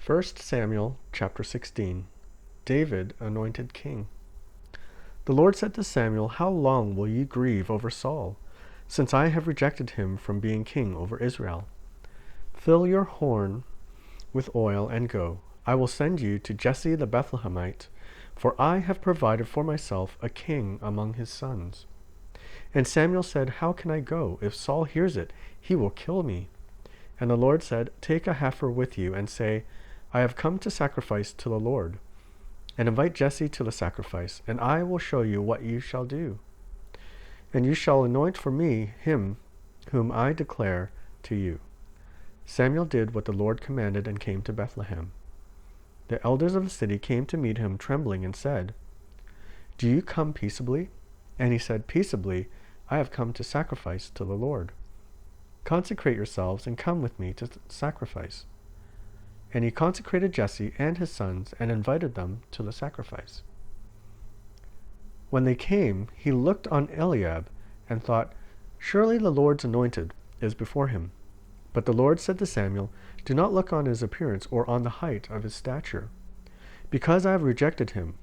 1 Samuel chapter 16. David anointed king. The Lord said to Samuel, "How long will you grieve over Saul, since I have rejected him from being king over Israel? Fill your horn with oil and go. I will send you to Jesse the Bethlehemite, for I have provided for myself a king among his sons." And Samuel said, "How can I go? If Saul hears it, he will kill me." And the Lord said, "Take a heifer with you and say, I have come to sacrifice to the Lord. And invite Jesse to the sacrifice, and I will show you what you shall do. And you shall anoint for me him whom I declare to you." Samuel did what the Lord commanded and came to Bethlehem. The elders of the city came to meet him trembling and said, "Do you come peaceably?" And he said, "Peaceably, I have come to sacrifice to the Lord. Consecrate yourselves and come with me to sacrifice." And he consecrated Jesse and his sons and invited them to the sacrifice. When they came, he looked on Eliab and thought, "Surely the Lord's anointed is before him." But the Lord said to Samuel, "Do not look on his appearance or on the height of his stature, because I have rejected him.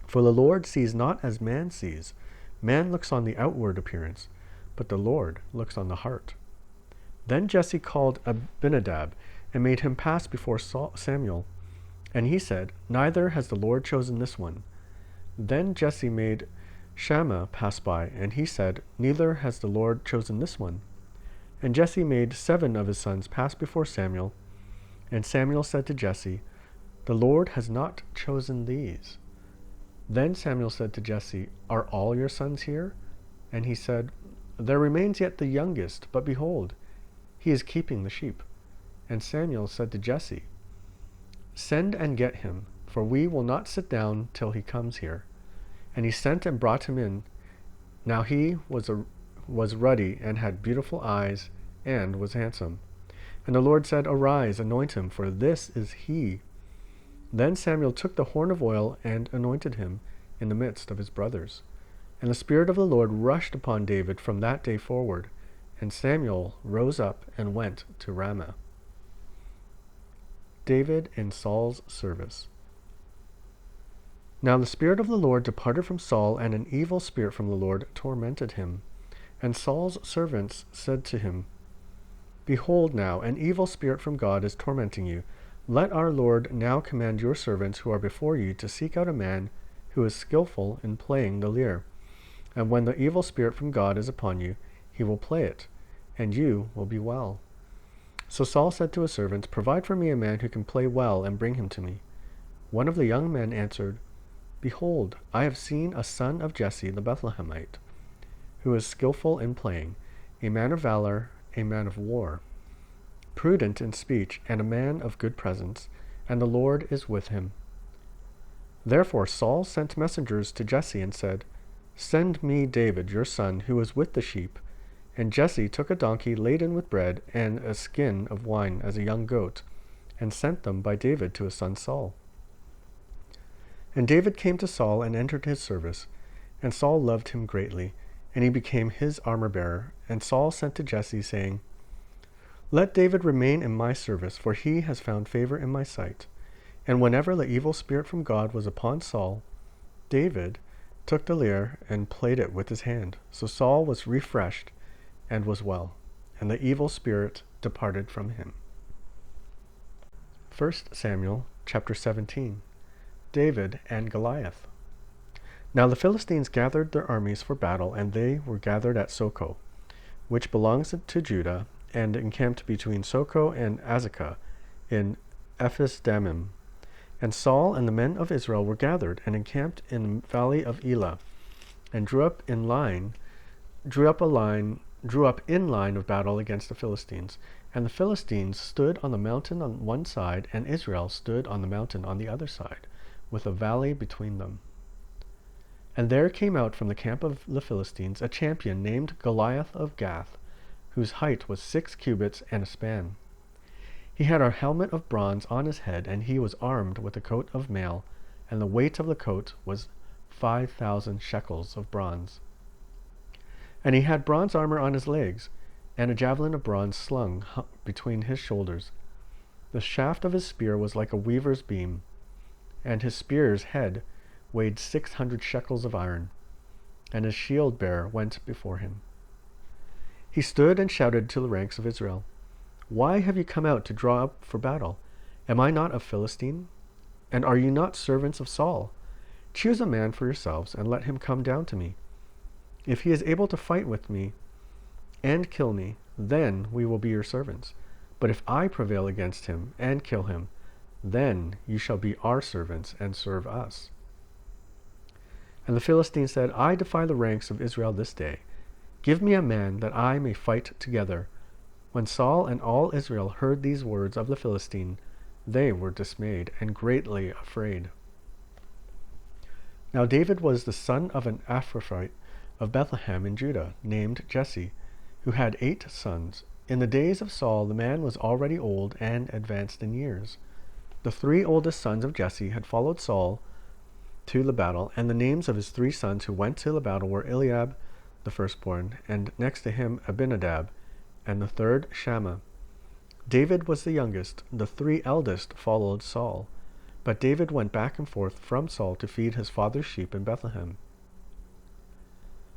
For the Lord sees not as man sees. Man looks on the outward appearance, but the Lord looks on the heart." Then Jesse called Abinadab and made him pass before Samuel. And he said, "Neither has the Lord chosen this one." Then Jesse made Shammah pass by, and he said, "Neither has the Lord chosen this one." And Jesse made 7 of his sons pass before Samuel. And Samuel said to Jesse, "The Lord has not chosen these." Then Samuel said to Jesse, "Are all your sons here?" And he said, "There remains yet the youngest, but behold, he is keeping the sheep." And Samuel said to Jesse, "Send and get him, for we will not sit down till he comes here." And he sent and brought him in. Now he was ruddy and had beautiful eyes and was handsome. And the Lord said, "Arise, anoint him, for this is he." Then Samuel took the horn of oil and anointed him in the midst of his brothers. And the Spirit of the Lord rushed upon David from that day forward. And Samuel rose up and went to Ramah. David in Saul's service. Now the Spirit of the Lord departed from Saul, and an evil spirit from the Lord tormented him. And Saul's servants said to him, "Behold now, an evil spirit from God is tormenting you. Let our Lord now command your servants who are before you to seek out a man who is skillful in playing the lyre. And when the evil spirit from God is upon you, he will play it, and you will be well." So Saul said to his servants, "Provide for me a man who can play well, and bring him to me." One of the young men answered, "Behold, I have seen a son of Jesse the Bethlehemite, who is skillful in playing, a man of valor, a man of war, prudent in speech, and a man of good presence, and the Lord is with him." Therefore Saul sent messengers to Jesse and said, "Send me David, your son, who is with the sheep." And Jesse took a donkey laden with bread and a skin of wine as a young goat, and sent them by David to his son Saul. And David came to Saul and entered his service, and Saul loved him greatly, and he became his armor-bearer. And Saul sent to Jesse, saying, "Let David remain in my service, for he has found favor in my sight." And whenever the evil spirit from God was upon Saul, David took the lyre and played it with his hand. So Saul was refreshed and was well, and the evil spirit departed from him. 1 Samuel chapter 17. David and Goliath. Now the Philistines gathered their armies for battle, and they were gathered at Socoh, which belongs to Judah, and encamped between Socoh and Azekah in Ephes-dammim. And Saul and the men of Israel were gathered, and encamped in the valley of Elah, and drew up in line of battle against the Philistines. And the Philistines stood on the mountain on one side, and Israel stood on the mountain on the other side, with a valley between them. And there came out from the camp of the Philistines a champion named Goliath of Gath, whose height was 6 cubits and a span. He had a helmet of bronze on his head, and he was armed with a coat of mail, and the weight of the coat was 5,000 shekels of bronze. And he had bronze armor on his legs, and a javelin of bronze slung between his shoulders. The shaft of his spear was like a weaver's beam, and his spear's head weighed 600 shekels of iron, and his shield-bearer went before him. He stood and shouted to the ranks of Israel, "Why have you come out to draw up for battle? Am I not a Philistine? And are you not servants of Saul? Choose a man for yourselves, and let him come down to me. If he is able to fight with me and kill me, then we will be your servants. But if I prevail against him and kill him, then you shall be our servants and serve us." And the Philistine said, "I defy the ranks of Israel this day. Give me a man that I may fight together." When Saul and all Israel heard these words of the Philistine, they were dismayed and greatly afraid. Now David was the son of an Ephrathite of Bethlehem in Judah, named Jesse, who had 8 sons. In the days of Saul, the man was already old and advanced in years. The 3 oldest sons of Jesse had followed Saul to the battle, and the names of his 3 sons who went to the battle were Eliab, the firstborn, and next to him Abinadab, and the third Shammah. David was the youngest. The 3 eldest followed Saul, but David went back and forth from Saul to feed his father's sheep in Bethlehem.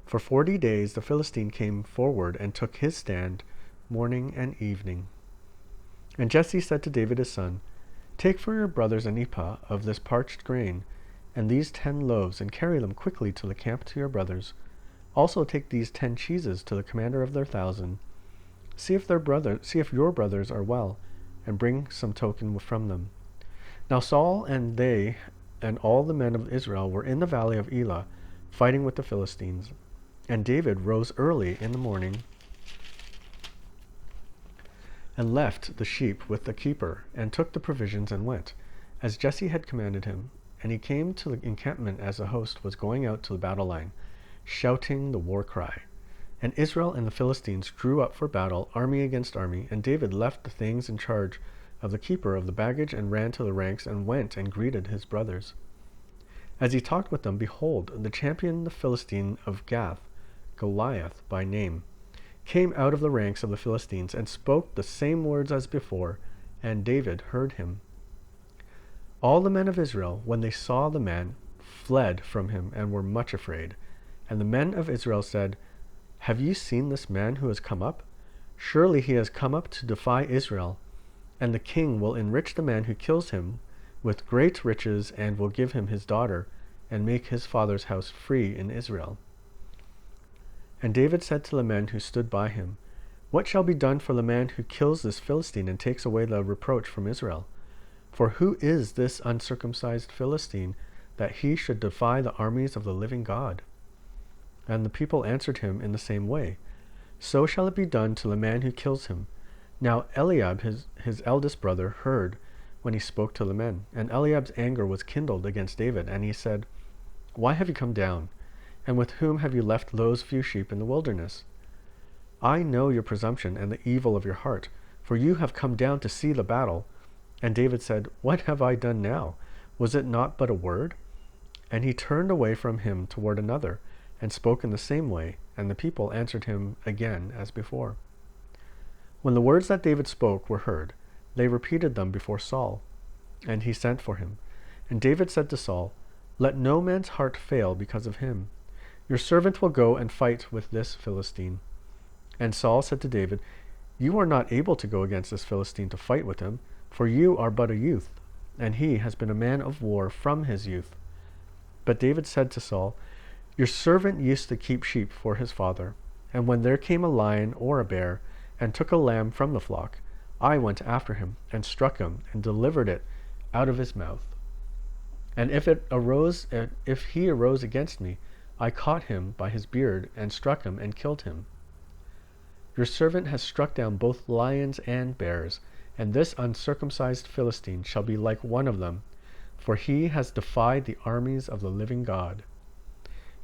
For 40 days the Philistine came forward and took his stand morning and evening. And Jesse said to David his son, "Take for your brothers an ephah of this parched grain, and these 10 loaves, and carry them quickly to the camp to your brothers. Also take these 10 cheeses to the commander of their 1,000. See if your brothers are well, and bring some token from them." Now Saul and they and all the men of Israel were in the valley of Elah, fighting with the Philistines. And David rose early in the morning and left the sheep with the keeper, and took the provisions and went, as Jesse had commanded him. And he came to the encampment as the host was going out to the battle line, shouting the war cry. And Israel and the Philistines drew up for battle, army against army, and David left the things in charge of the keeper of the baggage, and ran to the ranks, and went and greeted his brothers. As he talked with them, behold, the champion, the Philistine of Gath, Goliath by name, came out of the ranks of the Philistines, and spoke the same words as before, and David heard him. All the men of Israel, when they saw the man, fled from him, and were much afraid. And the men of Israel said, "Have you seen this man who has come up? Surely he has come up to defy Israel. And the king will enrich the man who kills him with great riches, and will give him his daughter, and make his father's house free in Israel." And David said to the men who stood by him, "What shall be done for the man who kills this Philistine and takes away the reproach from Israel? For who is this uncircumcised Philistine, that he should defy the armies of the living God?" And the people answered him in the same way, "So shall it be done to the man who kills him." Now Eliab, his eldest brother, heard when he spoke to the men. And Eliab's anger was kindled against David, and he said, "Why have you come down? And with whom have you left those few sheep in the wilderness? I know your presumption and the evil of your heart, for you have come down to see the battle." And David said, "What have I done now? Was it not but a word?" And he turned away from him toward another, and spoke in the same way, and the people answered him again as before. When the words that David spoke were heard, they repeated them before Saul, and he sent for him. And David said to Saul, "Let no man's heart fail because of him. Your servant will go and fight with this Philistine." And Saul said to David, "You are not able to go against this Philistine to fight with him, for you are but a youth, and he has been a man of war from his youth." But David said to Saul, "Your servant used to keep sheep for his father, and when there came a lion or a bear, and took a lamb from the flock, I went after him, and struck him, and delivered it out of his mouth. And if he arose against me, I caught him by his beard, and struck him, and killed him. Your servant has struck down both lions and bears, and this uncircumcised Philistine shall be like one of them, for he has defied the armies of the living God."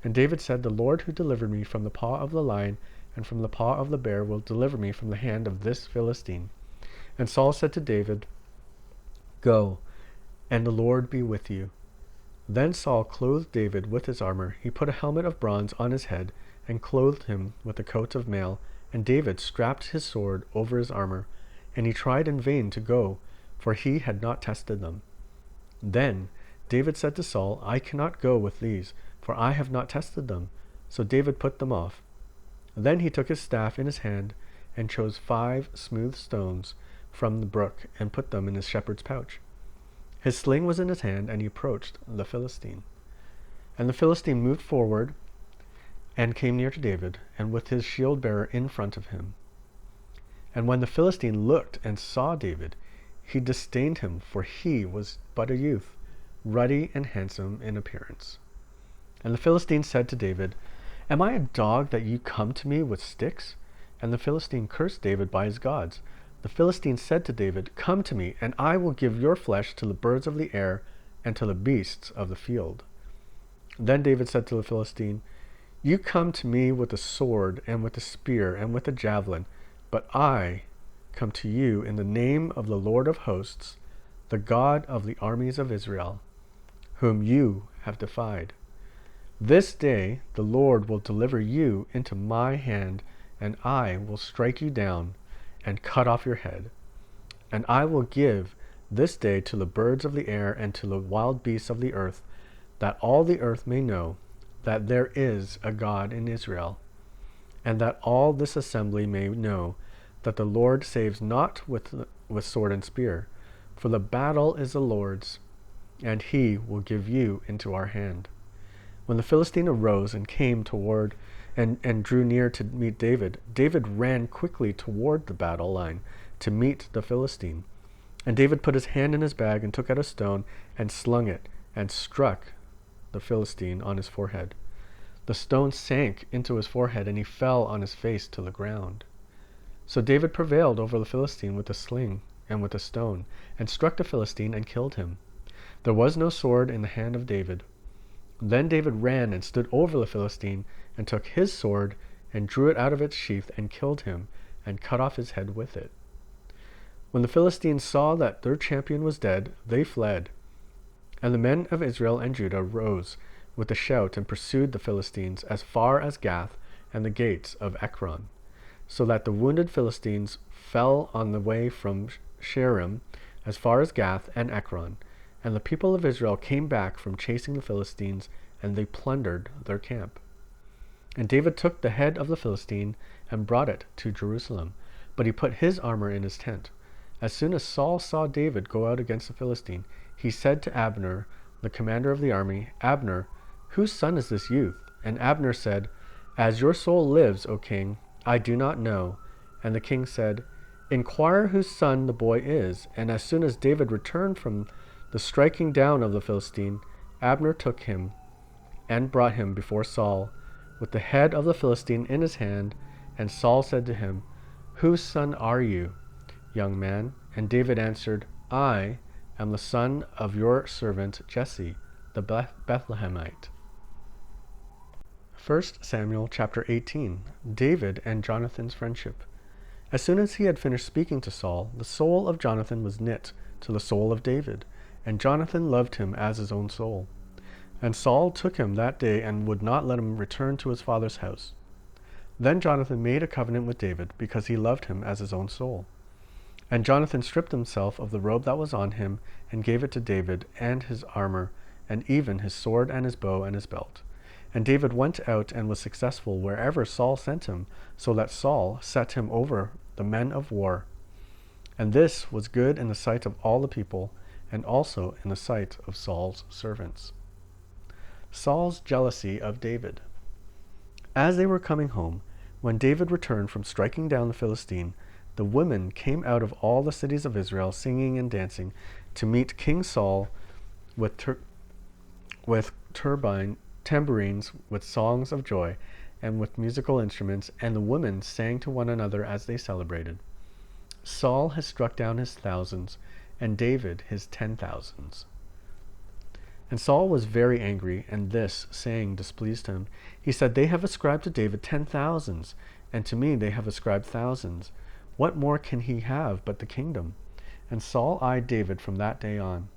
And David said, "The Lord who delivered me from the paw of the lion and from the paw of the bear will deliver me from the hand of this Philistine." And Saul said to David, "Go, and the Lord be with you." Then Saul clothed David with his armor. He put a helmet of bronze on his head, and clothed him with a coat of mail. And David strapped his sword over his armor. And he tried in vain to go, for he had not tested them. Then David said to Saul, I cannot go with these, for I have not tested them. So David put them off. Then he took his staff in his hand and chose 5 smooth stones from the brook and put them in his shepherd's pouch. His sling was in his hand, and he approached the Philistine. And the Philistine moved forward and came near to David, and with his shield-bearer in front of him. And when the Philistine looked and saw David, he disdained him, for he was but a youth, ruddy and handsome in appearance. And the Philistine said to David, Am I a dog that you come to me with sticks? And the Philistine cursed David by his gods. The Philistine said to David, Come to me, and I will give your flesh to the birds of the air and to the beasts of the field. Then David said to the Philistine, You come to me with a sword and with a spear and with a javelin, but I come to you in the name of the Lord of hosts, the God of the armies of Israel, whom you have defied. This day the Lord will deliver you into my hand, and I will strike you down and cut off your head. And I will give this day to the birds of the air and to the wild beasts of the earth, that all the earth may know that there is a God in Israel, and that all this assembly may know that the Lord saves not with sword and spear, for the battle is the Lord's, and he will give you into our hand. When the Philistine arose and came toward and drew near to meet David, David ran quickly toward the battle line to meet the Philistine. And David put his hand in his bag and took out a stone and slung it and struck the Philistine on his forehead. The stone sank into his forehead, and he fell on his face to the ground. So David prevailed over the Philistine with a sling and with a stone, and struck the Philistine and killed him. There was no sword in the hand of David. Then David ran and stood over the Philistine, and took his sword, and drew it out of its sheath, and killed him, and cut off his head with it. When the Philistines saw that their champion was dead, they fled. And the men of Israel and Judah rose with a shout and pursued the Philistines as far as Gath and the gates of Ekron, so that the wounded Philistines fell on the way from Shaaraim as far as Gath and Ekron. And the people of Israel came back from chasing the Philistines, and they plundered their camp. And David took the head of the Philistine and brought it to Jerusalem, but he put his armor in his tent. As soon as Saul saw David go out against the Philistine, he said to Abner, the commander of the army, Abner, whose son is this youth? And Abner said, As your soul lives, O king, I do not know. And the king said, Inquire whose son the boy is. And as soon as David returned from the striking down of the Philistine, Abner took him and brought him before Saul, with the head of the Philistine in his hand. And Saul said to him, Whose son are you, young man? And David answered, I am the son of your servant Jesse, the Bethlehemite. 1 Samuel chapter 18. David and Jonathan's friendship. As soon as he had finished speaking to Saul, the soul of Jonathan was knit to the soul of David, and Jonathan loved him as his own soul. And Saul took him that day and would not let him return to his father's house. Then Jonathan made a covenant with David, because he loved him as his own soul. And Jonathan stripped himself of the robe that was on him, and gave it to David, and his armor, and even his sword and his bow and his belt. And David went out and was successful wherever Saul sent him, so that Saul set him over the men of war. And this was good in the sight of all the people, and also in the sight of Saul's servants. Saul's jealousy of David. As they were coming home, when David returned from striking down the Philistine, the women came out of all the cities of Israel singing and dancing to meet King Saul with tambourines, with songs of joy, and with musical instruments, and the women sang to one another as they celebrated. Saul has struck down his thousands, and David his 10,000s. And Saul was very angry, and this saying displeased him. He said, They have ascribed to David 10,000s, and to me they have ascribed thousands. What more can he have but the kingdom? And Saul eyed David from that day on.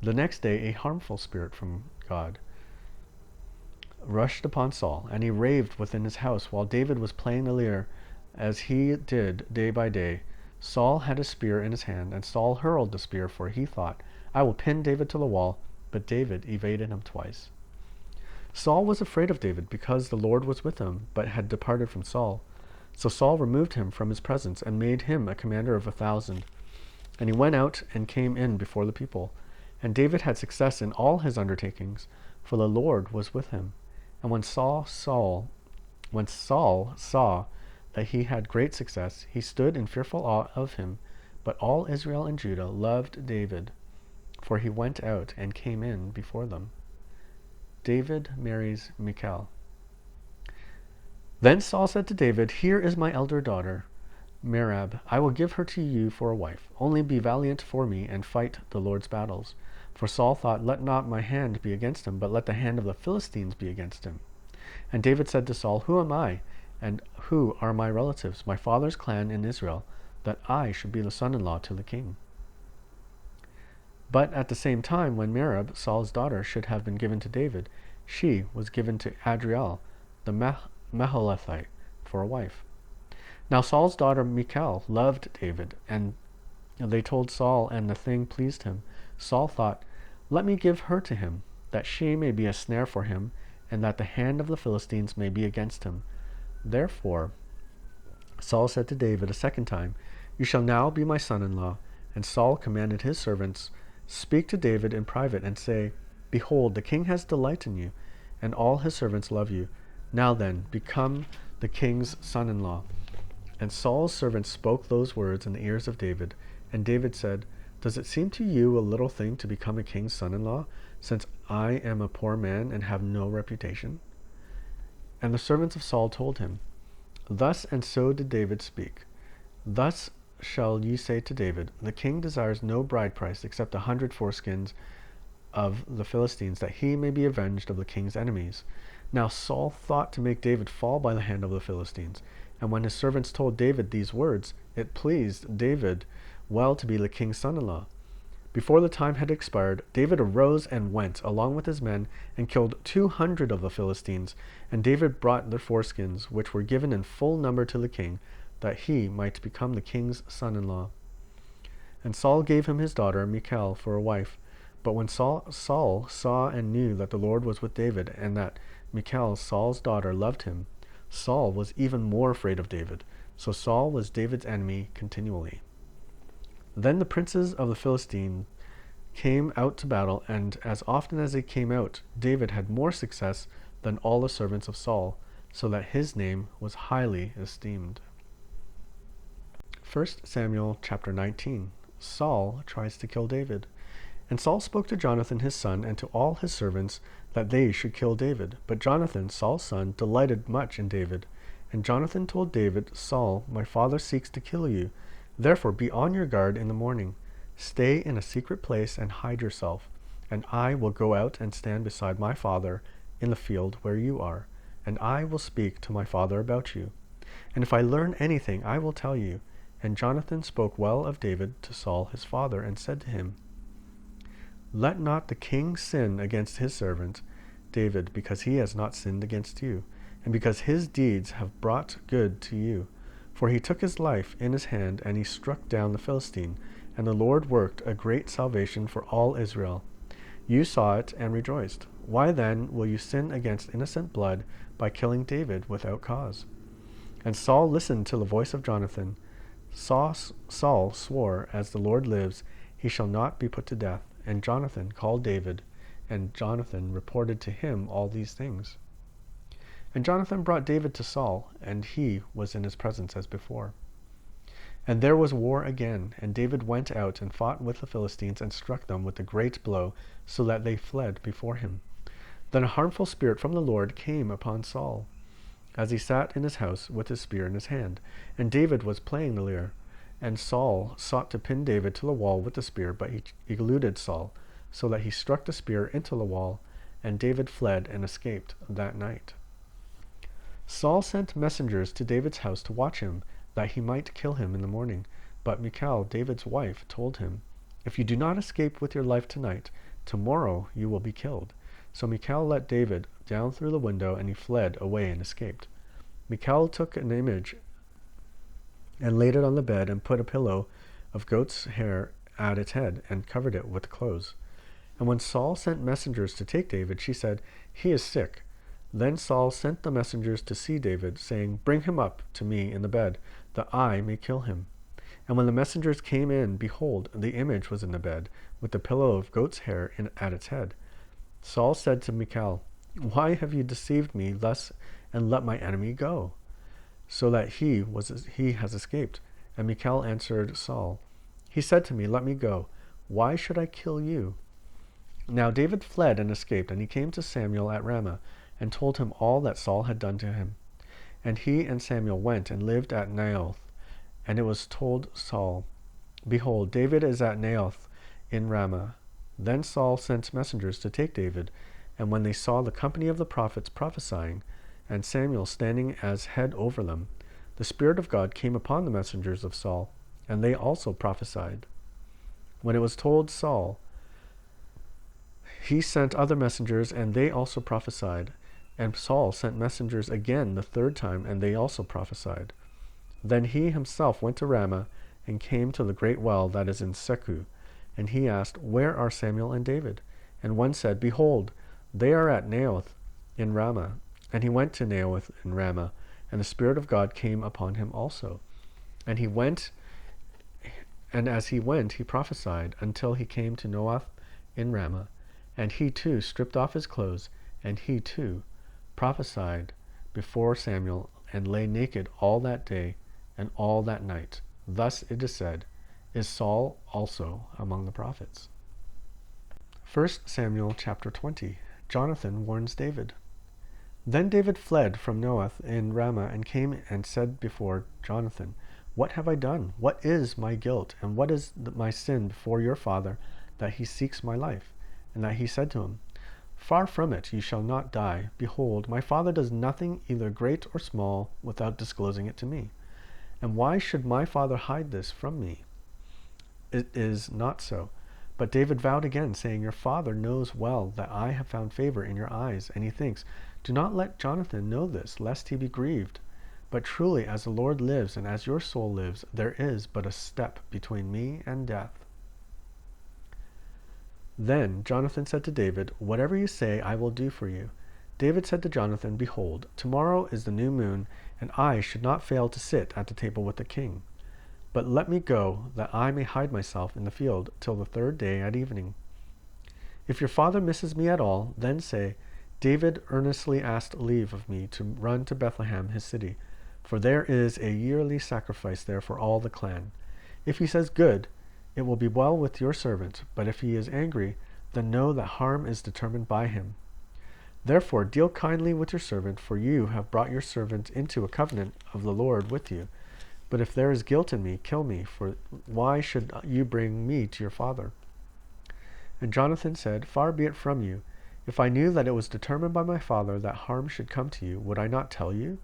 The next day a harmful spirit from God rushed upon Saul, and he raved within his house while David was playing the lyre, as he did day by day. Saul had a spear in his hand, and Saul hurled the spear, for he thought, I will pin David to the wall, but David evaded him twice. Saul was afraid of David because the Lord was with him, but had departed from Saul. So Saul removed him from his presence and made him a commander of 1,000. And he went out and came in before the people. And David had success in all his undertakings, for the Lord was with him. And when Saul saw that he had great success, he stood in fearful awe of him. But all Israel and Judah loved David, for he went out and came in before them. David marries Michal. Then Saul said to David, Here is my elder daughter, Merab. I will give her to you for a wife. Only be valiant for me and fight the Lord's battles. For Saul thought, Let not my hand be against him, but let the hand of the Philistines be against him. And David said to Saul, Who am I, and who are my relatives, my father's clan in Israel, that I should be the son-in-law to the king? But at the same time, when Merab, Saul's daughter, should have been given to David, she was given to Adriel, the Meholethite, for a wife. Now Saul's daughter Michal loved David, and they told Saul, and the thing pleased him. Saul thought, Let me give her to him, that she may be a snare for him, and that the hand of the Philistines may be against him. Therefore Saul said to David a second time, You shall now be my son-in-law. And Saul commanded his servants, Speak to David in private, and say, Behold, the king has delight in you, and all his servants love you. Now then, become the king's son-in-law. And Saul's servants spoke those words in the ears of David. And David said, Does it seem to you a little thing to become a king's son-in-law, since I am a poor man and have no reputation? And the servants of Saul told him, Thus and so did David speak. Thus shall ye say to David, The king desires no bride price except 100 foreskins of the Philistines, that he may be avenged of the king's enemies. Now Saul thought to make David fall by the hand of the Philistines. And when his servants told David these words, it pleased David well to be the king's son-in-law. Before the time had expired, David arose and went, along with his men, and killed 200 of the Philistines. And David brought their foreskins, which were given in full number to the king, that he might become the king's son-in-law. And Saul gave him his daughter Michal for a wife. But when Saul saw and knew that the Lord was with David, and that Michal, Saul's daughter, loved him, Saul was even more afraid of David. So Saul was David's enemy continually. Then the princes of the Philistines came out to battle, and as often as they came out, David had more success than all the servants of Saul, so that his name was highly esteemed. 1 Samuel chapter 19. Saul tries to kill David. And Saul spoke to Jonathan his son and to all his servants that they should kill David. But Jonathan, Saul's son, delighted much in David. And Jonathan told David, Saul, my father seeks to kill you. Therefore be on your guard in the morning. Stay in a secret place and hide yourself. And I will go out and stand beside my father in the field where you are. And I will speak to my father about you. And if I learn anything, I will tell you. And Jonathan spoke well of David to Saul his father, and said to him, Let not the king sin against his servant David, because he has not sinned against you, and because his deeds have brought good to you. For he took his life in his hand, and he struck down the Philistine, and the Lord worked a great salvation for all Israel. You saw it and rejoiced. Why then will you sin against innocent blood by killing David without cause? And Saul listened to the voice of Jonathan. Saul swore, As the Lord lives, he shall not be put to death. And Jonathan called David, and Jonathan reported to him all these things. And Jonathan brought David to Saul, and he was in his presence as before. And there was war again, and David went out and fought with the Philistines, and struck them with a great blow, so that they fled before him. Then a harmful spirit from the Lord came upon Saul, as he sat in his house with his spear in his hand. And David was playing the lyre. And Saul sought to pin David to the wall with the spear, but he eluded Saul, so that he struck the spear into the wall, and David fled and escaped that night. Saul sent messengers to David's house to watch him, that he might kill him in the morning. But Michal, David's wife, told him, If you do not escape with your life tonight, tomorrow you will be killed. So Michal let David down through the window, and he fled away and escaped. Michal took an image and laid it on the bed, and put a pillow of goat's hair at its head, and covered it with clothes. And when Saul sent messengers to take David, she said, "He is sick." Then Saul sent the messengers to see David, saying, "Bring him up to me in the bed, that I may kill him." And when the messengers came in, behold, the image was in the bed, with the pillow of goat's hair at its head. Saul said to Michal, "Why have you deceived me thus, and let my enemy go, so that he has escaped?" And Michal answered Saul, "He said to me, 'Let me go. Why should I kill you?'" Now David fled and escaped, and he came to Samuel at Ramah, and told him all that Saul had done to him. And he and Samuel went and lived at Naioth. And it was told Saul, "Behold, David is at Naioth in Ramah." Then Saul sent messengers to take David, and when they saw the company of the prophets prophesying, and Samuel standing as head over them, the Spirit of God came upon the messengers of Saul, and they also prophesied. When it was told Saul, he sent other messengers, and they also prophesied. And Saul sent messengers again the third time, and they also prophesied. Then he himself went to Ramah, and came to the great well that is in Secu. And he asked, "Where are Samuel and David?" And one said, "Behold, they are at Naioth in Ramah." And he went to Naioth in Ramah, and the Spirit of God came upon him also. And as he went, he prophesied, until he came to Noath in Ramah. And he too stripped off his clothes, and he too prophesied before Samuel, and lay naked all that day and all that night. Thus it is said, "Is Saul also among the prophets?" 1 Samuel chapter 20. Jonathan warns David. Then David fled from Noath in Ramah, and came and said before Jonathan, "What have I done? What is my guilt, and what is my sin before your father, that he seeks my life?" And that he said to him, "Far from it, you shall not die. Behold, my father does nothing either great or small without disclosing it to me. And why should my father hide this from me? It is not so." But David vowed again, saying, "Your father knows well that I have found favor in your eyes." And he thinks, "Do not let Jonathan know this, lest he be grieved. But truly, as the Lord lives, and as your soul lives, there is but a step between me and death." Then Jonathan said to David, "Whatever you say, I will do for you." David said to Jonathan, "Behold, tomorrow is the new moon, and I should not fail to sit at the table with the king. But let me go, that I may hide myself in the field till the third day at evening. If your father misses me at all, then say, 'David earnestly asked leave of me to run to Bethlehem his city, for there is a yearly sacrifice there for all the clan.' If he says, 'Good,' it will be well with your servant, but if he is angry, then know that harm is determined by him. Therefore deal kindly with your servant, for you have brought your servant into a covenant of the Lord with you. But if there is guilt in me, kill me, for why should you bring me to your father?" And Jonathan said, "Far be it from you. If I knew that it was determined by my father that harm should come to you, would I not tell you?"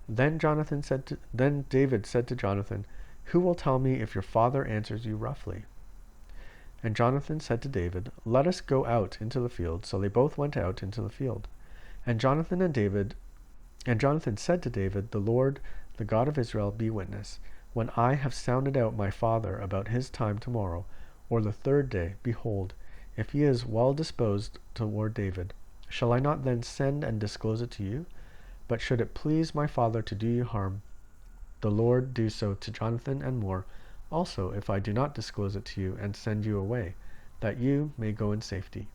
Then David said to Jonathan, "Who will tell me if your father answers you roughly?" And Jonathan said to David, "Let us go out into the field." So they both went out into the field. And Jonathan said to David, "The Lord, the God of Israel, be witness. When I have sounded out my father about his time tomorrow, or the third day, behold, if he is well disposed toward David, shall I not then send and disclose it to you? But should it please my father to do you harm, the Lord do so to Jonathan and more, also if I do not disclose it to you and send you away, that you may go in safety.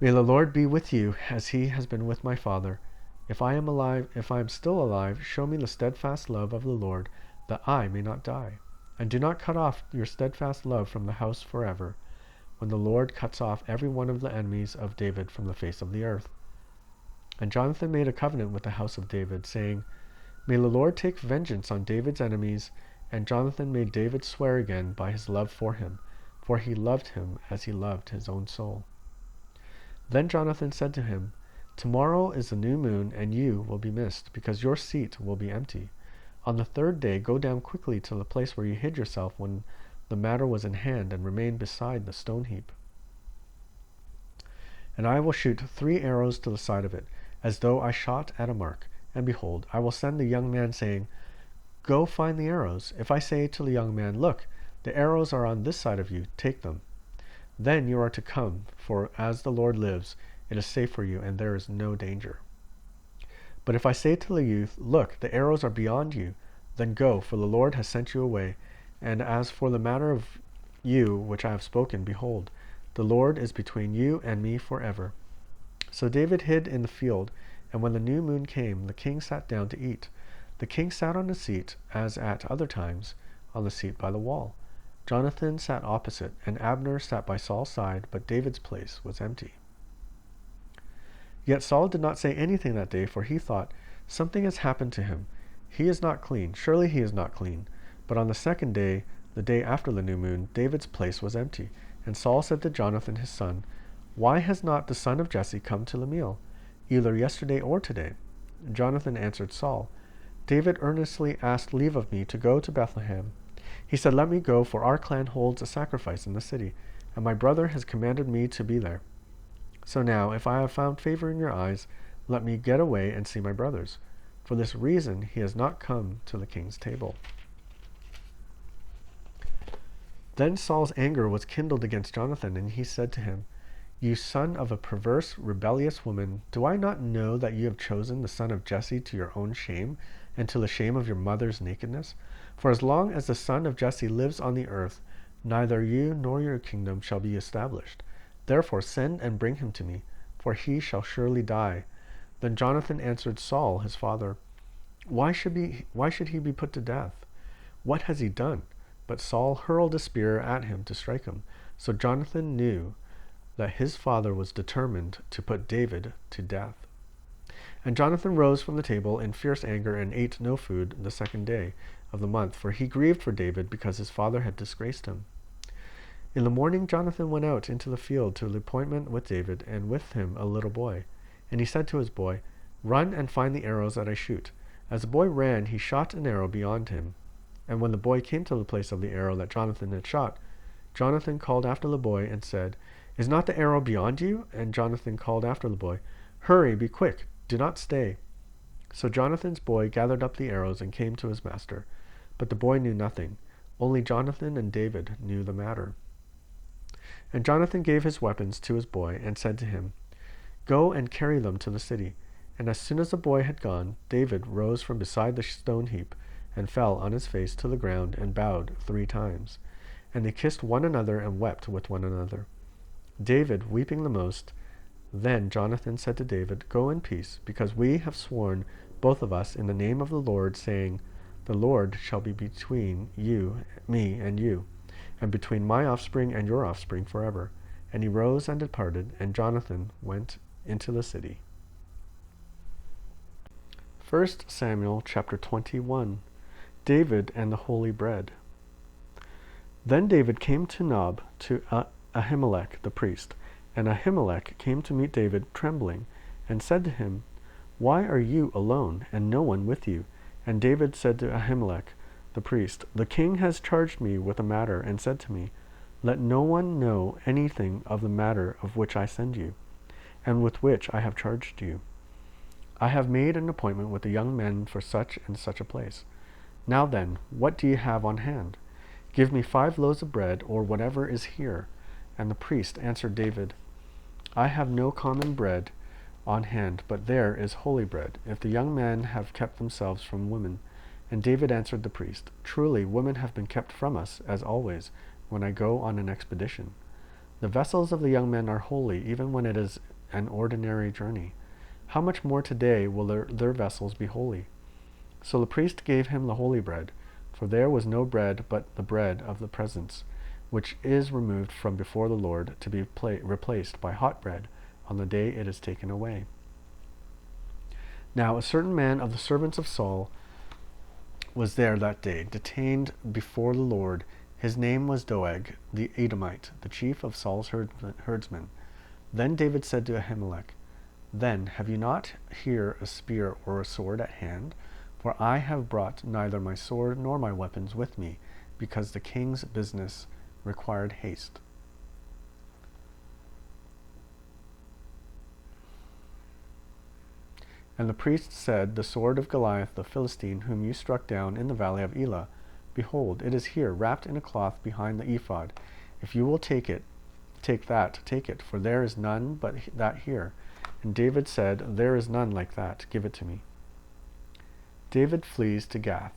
May the Lord be with you as he has been with my father. If I am still alive, show me the steadfast love of the Lord, that I may not die. And do not cut off your steadfast love from the house forever, when the Lord cuts off every one of the enemies of David from the face of the earth." And Jonathan made a covenant with the house of David, saying, "May the Lord take vengeance on David's enemies." And Jonathan made David swear again by his love for him, for he loved him as he loved his own soul. Then Jonathan said to him, "Tomorrow is the new moon, and you will be missed, because your seat will be empty. On the third day go down quickly to the place where you hid yourself when the matter was in hand, and remain beside the stone heap. And I will shoot 3 arrows to the side of it, as though I shot at a mark. And behold, I will send the young man, saying, Go find the arrows. If I say to the young man, Look, the arrows are on this side of you, take them. Then you are to come, for as the Lord lives, it is safe for you, and there is no danger. But if I say to the youth, Look, the arrows are beyond you, then go, for the Lord has sent you away. And as for the matter of you which I have spoken, behold, the Lord is between you and me forever. So David hid in the field, and when the new moon came, the king sat down to eat. The king sat on a seat, as at other times, on the seat by the wall. Jonathan sat opposite, and Abner sat by Saul's side, but David's place was empty. Yet Saul did not say anything that day, for he thought, Something has happened to him. He is not clean. Surely he is not clean. But on the second day, the day after the new moon, David's place was empty. And Saul said to Jonathan his son, Why has not the son of Jesse come to the meal, either yesterday or today? Jonathan answered Saul, David earnestly asked leave of me to go to Bethlehem. He said, Let me go, for our clan holds a sacrifice in the city, and my brother has commanded me to be there. So now, if I have found favor in your eyes, let me get away and see my brothers. For this reason he has not come to the king's table. Then Saul's anger was kindled against Jonathan, and he said to him, You son of a perverse, rebellious woman, do I not know that you have chosen the son of Jesse to your own shame, and to the shame of your mother's nakedness? For as long as the son of Jesse lives on the earth, neither you nor your kingdom shall be established. Therefore send and bring him to me, for he shall surely die. Then Jonathan answered Saul his father, Why should he be put to death? What has he done? But Saul hurled a spear at him to strike him. So Jonathan knew that his father was determined to put David to death. And Jonathan rose from the table in fierce anger and ate no food the second day of the month, for he grieved for David because his father had disgraced him. In the morning Jonathan went out into the field to the appointment with David, and with him a little boy. And he said to his boy, Run and find the arrows that I shoot. As the boy ran, he shot an arrow beyond him. And when the boy came to the place of the arrow that Jonathan had shot, Jonathan called after the boy and said, Is not the arrow beyond you? And Jonathan called after the boy, Hurry, be quick, do not stay. So Jonathan's boy gathered up the arrows and came to his master. But the boy knew nothing. Only Jonathan and David knew the matter. And Jonathan gave his weapons to his boy, and said to him, Go and carry them to the city. And as soon as the boy had gone, David rose from beside the stone heap, and fell on his face to the ground, and bowed 3 times. And they kissed one another, and wept with one another, David weeping the most. Then Jonathan said to David, Go in peace, because we have sworn, both of us, in the name of the Lord, saying, The Lord shall be between me and you, and between my offspring and your offspring forever. And he rose and departed, and Jonathan went into the city. 1 Samuel chapter 21. David and the holy bread. Then David came to Nob to Ahimelech the priest, and Ahimelech came to meet David trembling, and said to him, Why are you alone, and no one with you? And David said to Ahimelech the priest, The king has charged me with a matter, and said to me, Let no one know anything of the matter of which I send you, and with which I have charged you. I have made an appointment with the young men for such and such a place. Now then, what do you have on hand? Give me 5 loaves of bread, or whatever is here. And the priest answered David, I have no common bread on hand, but there is holy bread, if the young men have kept themselves from women. And David answered the priest, Truly, women have been kept from us, as always, when I go on an expedition. The vessels of the young men are holy, even when it is an ordinary journey. How much more today will their vessels be holy? So the priest gave him the holy bread, for there was no bread but the bread of the presence, which is removed from before the Lord, to be replaced by hot bread on the day it is taken away. Now a certain man of the servants of Saul was there that day, detained before the Lord. His name was Doeg the Edomite, the chief of Saul's herdsmen. Then David said to Ahimelech, Then have you not here a spear or a sword at hand? For I have brought neither my sword nor my weapons with me, because the king's business required haste. And the priest said, The sword of Goliath the Philistine, whom you struck down in the valley of Elah, behold, it is here, wrapped in a cloth behind the ephod. If you will take it, take it, for there is none but that here. And David said, There is none like that, give it to me. David flees to Gath.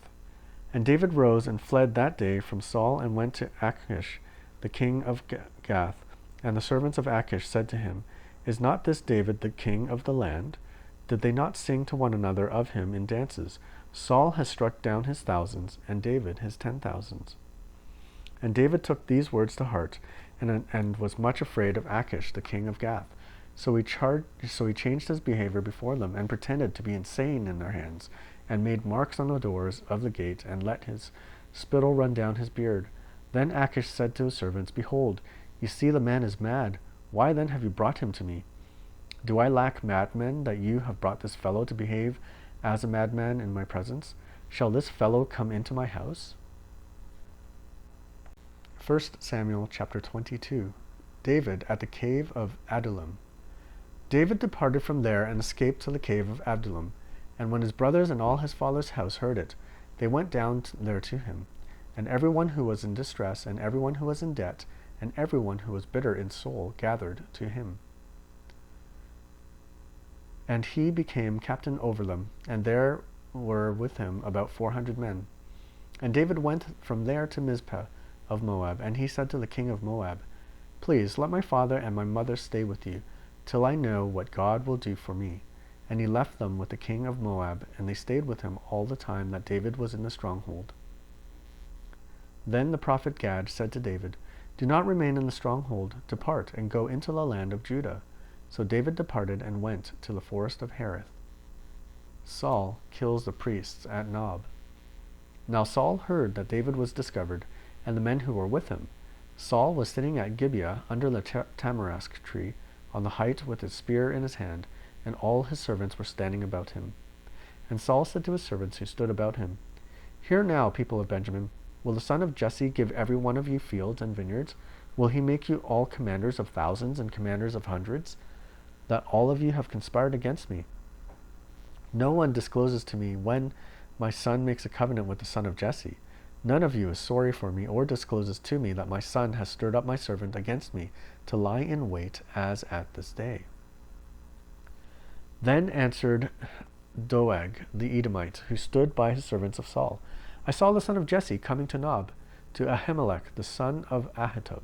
And David rose and fled that day from Saul and went to Achish, the king of Gath. And the servants of Achish said to him, Is not this David the king of the land? Did they not sing to one another of him in dances? Saul has struck down his thousands, and David his 10,000s. And David took these words to heart, and was much afraid of Achish, the king of Gath. So he changed his behavior before them, and pretended to be insane in their hands, and made marks on the doors of the gate, and let his spittle run down his beard. Then Achish said to his servants, Behold, you see the man is mad. Why then have you brought him to me? Do I lack madmen, that you have brought this fellow to behave as a madman in my presence? Shall this fellow come into my house? 1 Samuel chapter 22. David at the cave of Adullam. David departed from there and escaped to the cave of Adullam. And when his brothers and all his father's house heard it, they went down there to him. And everyone who was in distress, and everyone who was in debt, and everyone who was bitter in soul gathered to him. And he became captain over them, and there were with him about 400 men. And David went from there to Mizpah of Moab, and he said to the king of Moab, Please let my father and my mother stay with you, till I know what God will do for me. And he left them with the king of Moab, and they stayed with him all the time that David was in the stronghold. Then the prophet Gad said to David, Do not remain in the stronghold, depart, and go into the land of Judah. So David departed and went to the forest of Hereth. Saul kills the priests at Nob. Now Saul heard that David was discovered, and the men who were with him. Saul was sitting at Gibeah under the tamarisk tree on the height with his spear in his hand, and all his servants were standing about him. And Saul said to his servants who stood about him, Hear now, people of Benjamin, will the son of Jesse give every one of you fields and vineyards? Will he make you all commanders of thousands and commanders of hundreds? That all of you have conspired against me. No one discloses to me when my son makes a covenant with the son of Jesse. None of you is sorry for me, or discloses to me that my son has stirred up my servant against me, to lie in wait as at this day. Then answered Doeg the Edomite, who stood by his servants of Saul, I saw the son of Jesse coming to Nob, to Ahimelech the son of Ahitub,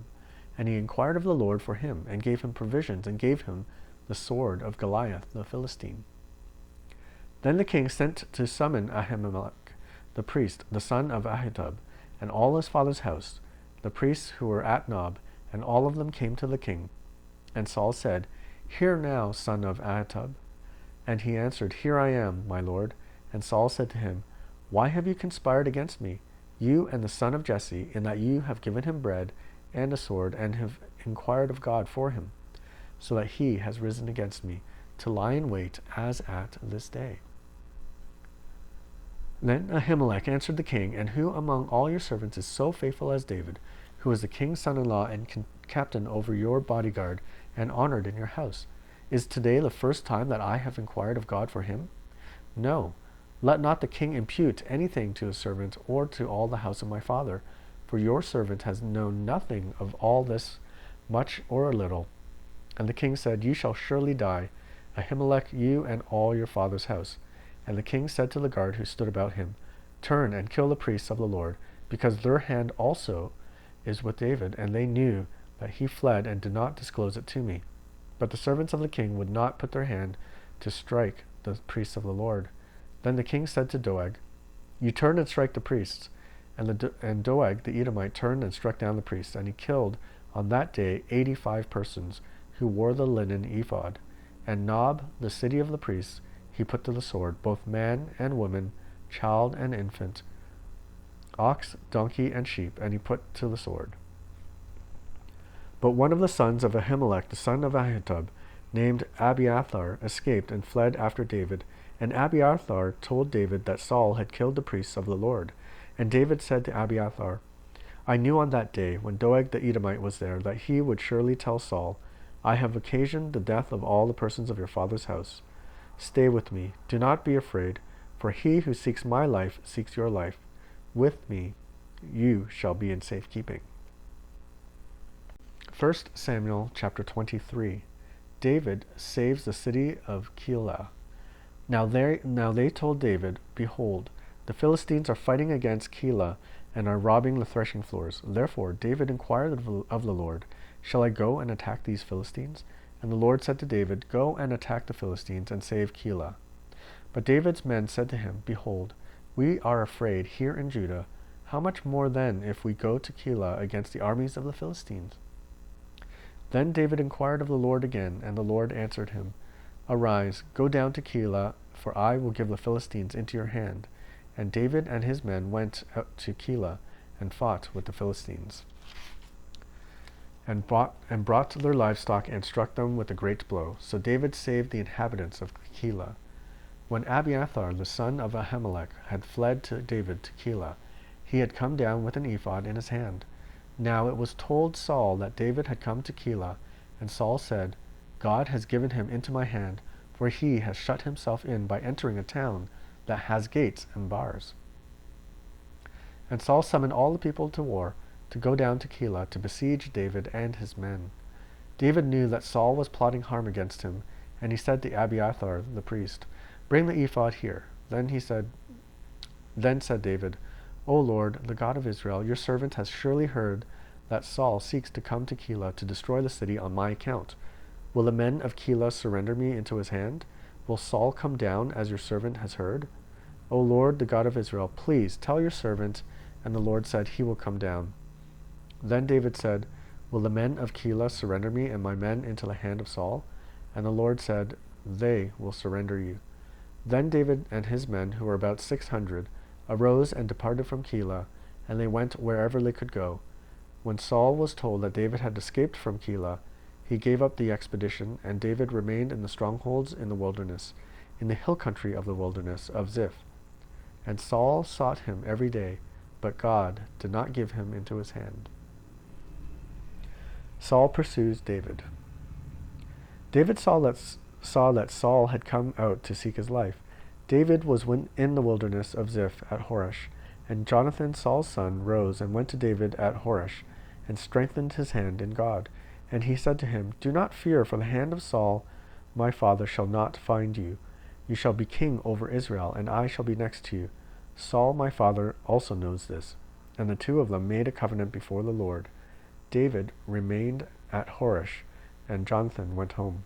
and he inquired of the Lord for him, and gave him provisions, and gave him the sword of Goliath the Philistine. Then the king sent to summon Ahimelech the priest, the son of Ahitub, and all his father's house, the priests who were at Nob, and all of them came to the king. And Saul said, Hear now, son of Ahitub. And he answered, Here I am, my lord. And Saul said to him, Why have you conspired against me, you and the son of Jesse, in that you have given him bread and a sword, and have inquired of God for him, so that he has risen against me, to lie in wait as at this day? Then Ahimelech answered the king, And who among all your servants is so faithful as David, who is the king's son-in-law and captain over your bodyguard, and honored in your house? Is today the first time that I have inquired of God for him? No, let not the king impute anything to his servant, or to all the house of my father, for your servant has known nothing of all this, much or little. And the king said, You shall surely die, Ahimelech, you and all your father's house. And the king said to the guard who stood about him, Turn and kill the priests of the Lord, because their hand also is with David. And they knew that he fled and did not disclose it to me. But the servants of the king would not put their hand to strike the priests of the Lord. Then the king said to Doeg, You turn and strike the priests. And Doeg the Edomite turned and struck down the priests, and he killed on that day 85 persons who wore the linen ephod. And Nob, the city of the priests, he put to the sword, both man and woman, child and infant, ox, donkey, and sheep, and he put to the sword. But one of the sons of Ahimelech, the son of Ahitub, named Abiathar, escaped and fled after David. And Abiathar told David that Saul had killed the priests of the Lord. And David said to Abiathar, I knew on that day, when Doeg the Edomite was there, that he would surely tell Saul, I have occasioned the death of all the persons of your father's house. Stay with me. Do not be afraid, for he who seeks my life seeks your life. With me you shall be in safekeeping. 1 Samuel chapter 23. David saves the city of Keilah. Now they told David, Behold, the Philistines are fighting against Keilah and are robbing the threshing floors. Therefore David inquired of the Lord, Shall I go and attack these Philistines? And the Lord said to David, Go and attack the Philistines and save Keilah. But David's men said to him, Behold, we are afraid here in Judah. How much more then if we go to Keilah against the armies of the Philistines? Then David inquired of the Lord again, and the Lord answered him, Arise, go down to Keilah, for I will give the Philistines into your hand. And David and his men went out to Keilah and fought with the Philistines, and brought their livestock and struck them with a great blow. So David saved the inhabitants of Keilah. When Abiathar the son of Ahimelech had fled to David to Keilah, he had come down with an ephod in his hand. Now it was told Saul that David had come to Keilah, and Saul said, God has given him into my hand, for he has shut himself in by entering a town that has gates and bars. And Saul summoned all the people to war, to go down to Keilah to besiege David and his men. David knew that Saul was plotting harm against him, and he said to Abiathar the priest, Bring the ephod here. Then said David, O Lord, the God of Israel, your servant has surely heard that Saul seeks to come to Keilah to destroy the city on my account. Will the men of Keilah surrender me into his hand? Will Saul come down as your servant has heard? O Lord, the God of Israel, please tell your servant. And the Lord said, He will come down. Then David said, Will the men of Keilah surrender me and my men into the hand of Saul? And the Lord said, They will surrender you. Then David and his men, who were about 600, arose and departed from Keilah, and they went wherever they could go. When Saul was told that David had escaped from Keilah, he gave up the expedition, and David remained in the strongholds in the wilderness, in the hill country of the wilderness of Ziph. And Saul sought him every day, but God did not give him into his hand. Saul pursues David. David saw that Saul had come out to seek his life. David was in the wilderness of Ziph at Horesh, and Jonathan, Saul's son, rose and went to David at Horesh, and strengthened his hand in God. And he said to him, Do not fear, for the hand of Saul my father shall not find you. You shall be king over Israel, and I shall be next to you. Saul my father also knows this. And the two of them made a covenant before the Lord. David remained at Horesh, and Jonathan went home.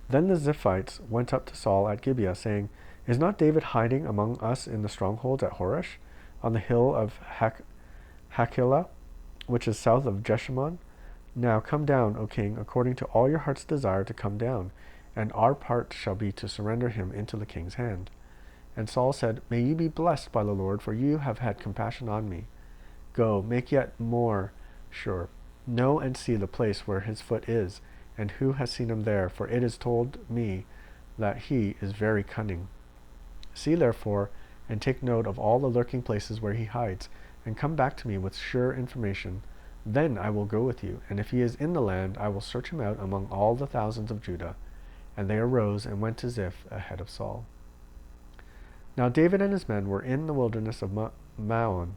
Then the Ziphites went up to Saul at Gibeah, saying, Is not David hiding among us in the strongholds at Horesh, on the hill of Hachilah, which is south of Jeshimon? Now come down, O king, according to all your heart's desire to come down, and our part shall be to surrender him into the king's hand. And Saul said, May you be blessed by the Lord, for you have had compassion on me. Go, make yet more sure. Know and see the place where his foot is, and who has seen him there, for it is told me that he is very cunning. See therefore, and take note of all the lurking places where he hides, and come back to me with sure information. Then I will go with you, and if he is in the land, I will search him out among all the thousands of Judah. And they arose and went to Ziph ahead of Saul. Now David and his men were in the wilderness of Maon,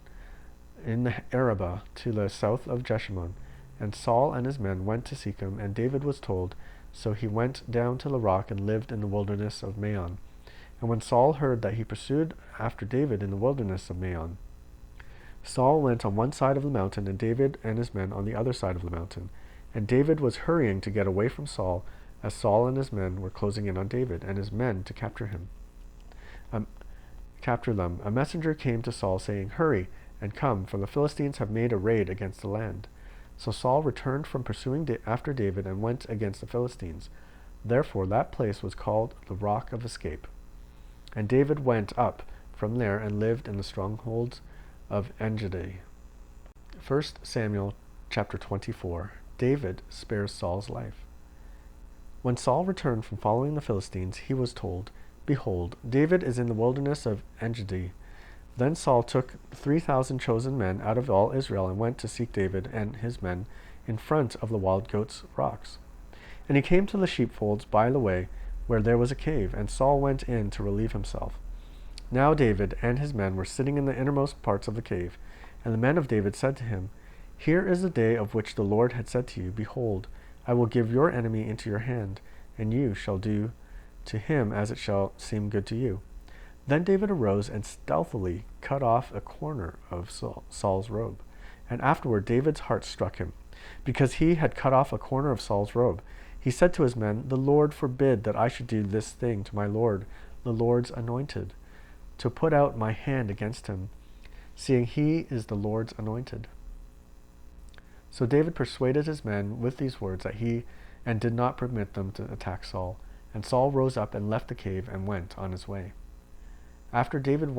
in the Arabah, to the south of Jeshimon. And Saul and his men went to seek him, and David was told. So he went down to the rock and lived in the wilderness of Maon. And when Saul heard that he pursued after David in the wilderness of Maon, Saul went on one side of the mountain, and David and his men on the other side of the mountain. And David was hurrying to get away from Saul, as Saul and his men were closing in on David and his men to capture them. A messenger came to Saul, saying, Hurry and come, for the Philistines have made a raid against the land. So Saul returned from pursuing after David and went against the Philistines. Therefore that place was called the Rock of Escape. And David went up from there and lived in the strongholds of Engedi. 1 Samuel chapter 24. David spares Saul's life. When Saul returned from following the Philistines, he was told, Behold, David is in the wilderness of Engedi. Then Saul took 3,000 chosen men out of all Israel and went to seek David and his men in front of the wild goats' rocks. And he came to the sheepfolds by the way, where there was a cave, and Saul went in to relieve himself. Now David and his men were sitting in the innermost parts of the cave, and the men of David said to him, Here is the day of which the Lord had said to you, Behold, I will give your enemy into your hand, and you shall do to him as it shall seem good to you. Then David arose and stealthily cut off a corner of Saul's robe. And afterward David's heart struck him, because he had cut off a corner of Saul's robe. He said to his men, The Lord forbid that I should do this thing to my Lord, the Lord's anointed, to put out my hand against him, seeing he is the Lord's anointed. So David persuaded his men with these words and did not permit them to attack Saul. And Saul rose up and left the cave and went on his way. Afterward David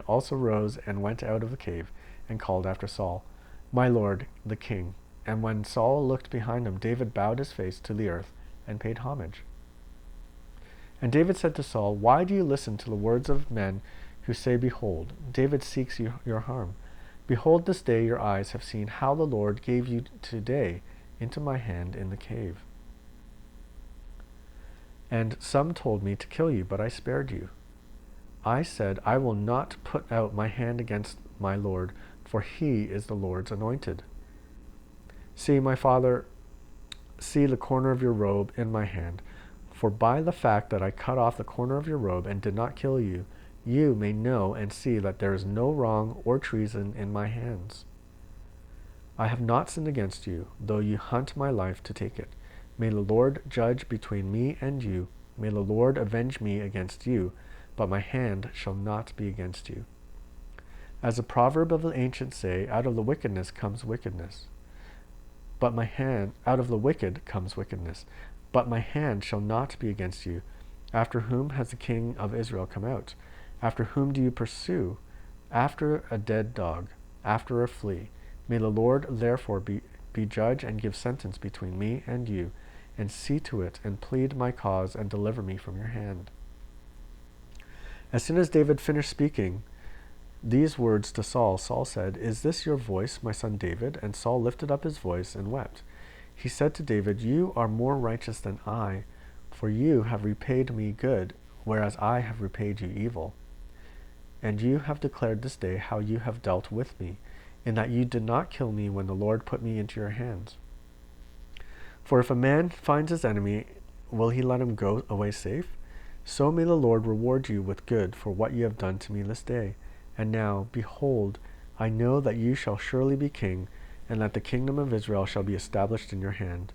also rose and went out of the cave and called after Saul, My lord, the king. And when Saul looked behind him, David bowed his face to the earth and paid homage. And David said to Saul, Why do you listen to the words of men who say, Behold, David seeks your harm? Behold, this day your eyes have seen how the Lord gave you today into my hand in the cave. And some told me to kill you, but I spared you. I said, I will not put out my hand against my Lord, for he is the Lord's anointed. See, my father, see the corner of your robe in my hand. For by the fact that I cut off the corner of your robe and did not kill you, you may know and see that there is no wrong or treason in my hands. I have not sinned against you, though you hunt my life to take it. May the Lord judge between me and you. May the Lord avenge me against you, but my hand shall not be against you. As the proverb of the ancients say, out of the wickedness comes wickedness. Out of the wicked comes wickedness. But my hand shall not be against you. After whom has the king of Israel come out? After whom do you pursue? After a dead dog, after a flea. May the Lord therefore be judge and give sentence between me and you, and see to it, and plead my cause, and deliver me from your hand. As soon as David finished speaking these words to Saul, Saul said, Is this your voice, my son David? And Saul lifted up his voice and wept. He said to David, You are more righteous than I, for you have repaid me good, whereas I have repaid you evil. And you have declared this day how you have dealt with me, in that you did not kill me when the Lord put me into your hands. For if a man finds his enemy, will he let him go away safe? So may the Lord reward you with good for what you have done to me this day. And now, behold, I know that you shall surely be king, and that the kingdom of Israel shall be established in your hand.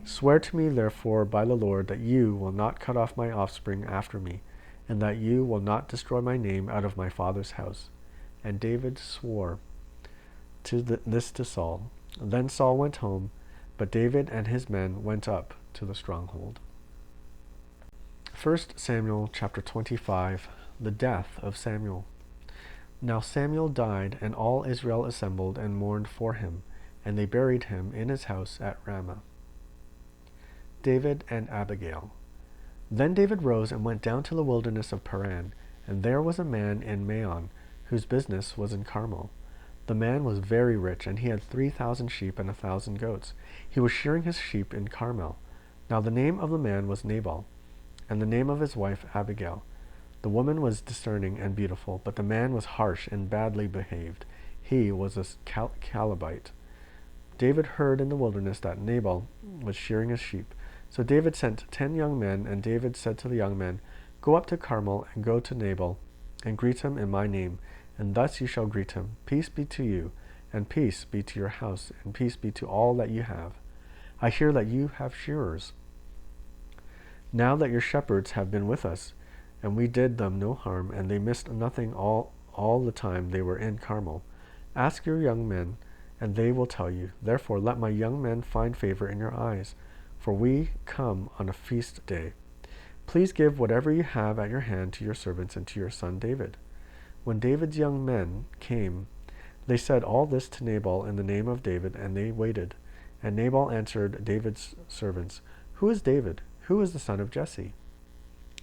Swear to me, therefore, by the Lord, that you will not cut off my offspring after me, and that you will not destroy my name out of my father's house. And David swore this to Saul. Then Saul went home, but David and his men went up to the stronghold. 1 Samuel chapter 25, the death of Samuel. Now Samuel died, and all Israel assembled and mourned for him, and they buried him in his house at Ramah. David and Abigail. Then David rose and went down to the wilderness of Paran, and there was a man in Maon, whose business was in Carmel. The man was very rich, and he had 3,000 sheep and 1,000 goats. He was shearing his sheep in Carmel. Now the name of the man was Nabal, and the name of his wife Abigail. The woman was discerning and beautiful, but the man was harsh and badly behaved. He was a Calebite. David heard in the wilderness that Nabal was shearing his sheep. So David sent 10 young men, and David said to the young men, Go up to Carmel, and go to Nabal, and greet him in my name, and thus you shall greet him. Peace be to you, and peace be to your house, and peace be to all that you have. I hear that you have shearers. Now that your shepherds have been with us, and we did them no harm, and they missed nothing all the time they were in Carmel. Ask your young men, and they will tell you. Therefore let my young men find favor in your eyes, for we come on a feast day. Please give whatever you have at your hand to your servants and to your son David. When David's young men came, they said all this to Nabal in the name of David, and they waited. And Nabal answered David's servants, Who is David? Who is the son of Jesse?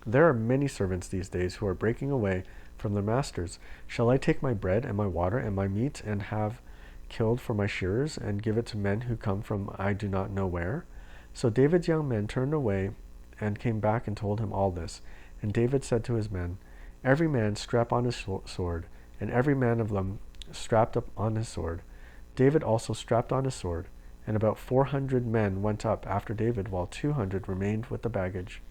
There are many servants these days who are breaking away from their masters. Shall I take my bread and my water and my meat and have killed for my shearers, and give it to men who come from I do not know where? So David's young men turned away and came back and told him all this. And David said to his men, "Every man strap on his sword," and every man of them strapped up on his sword. David also strapped on his sword, and about 400 men went up after David, while 200 remained with the baggage.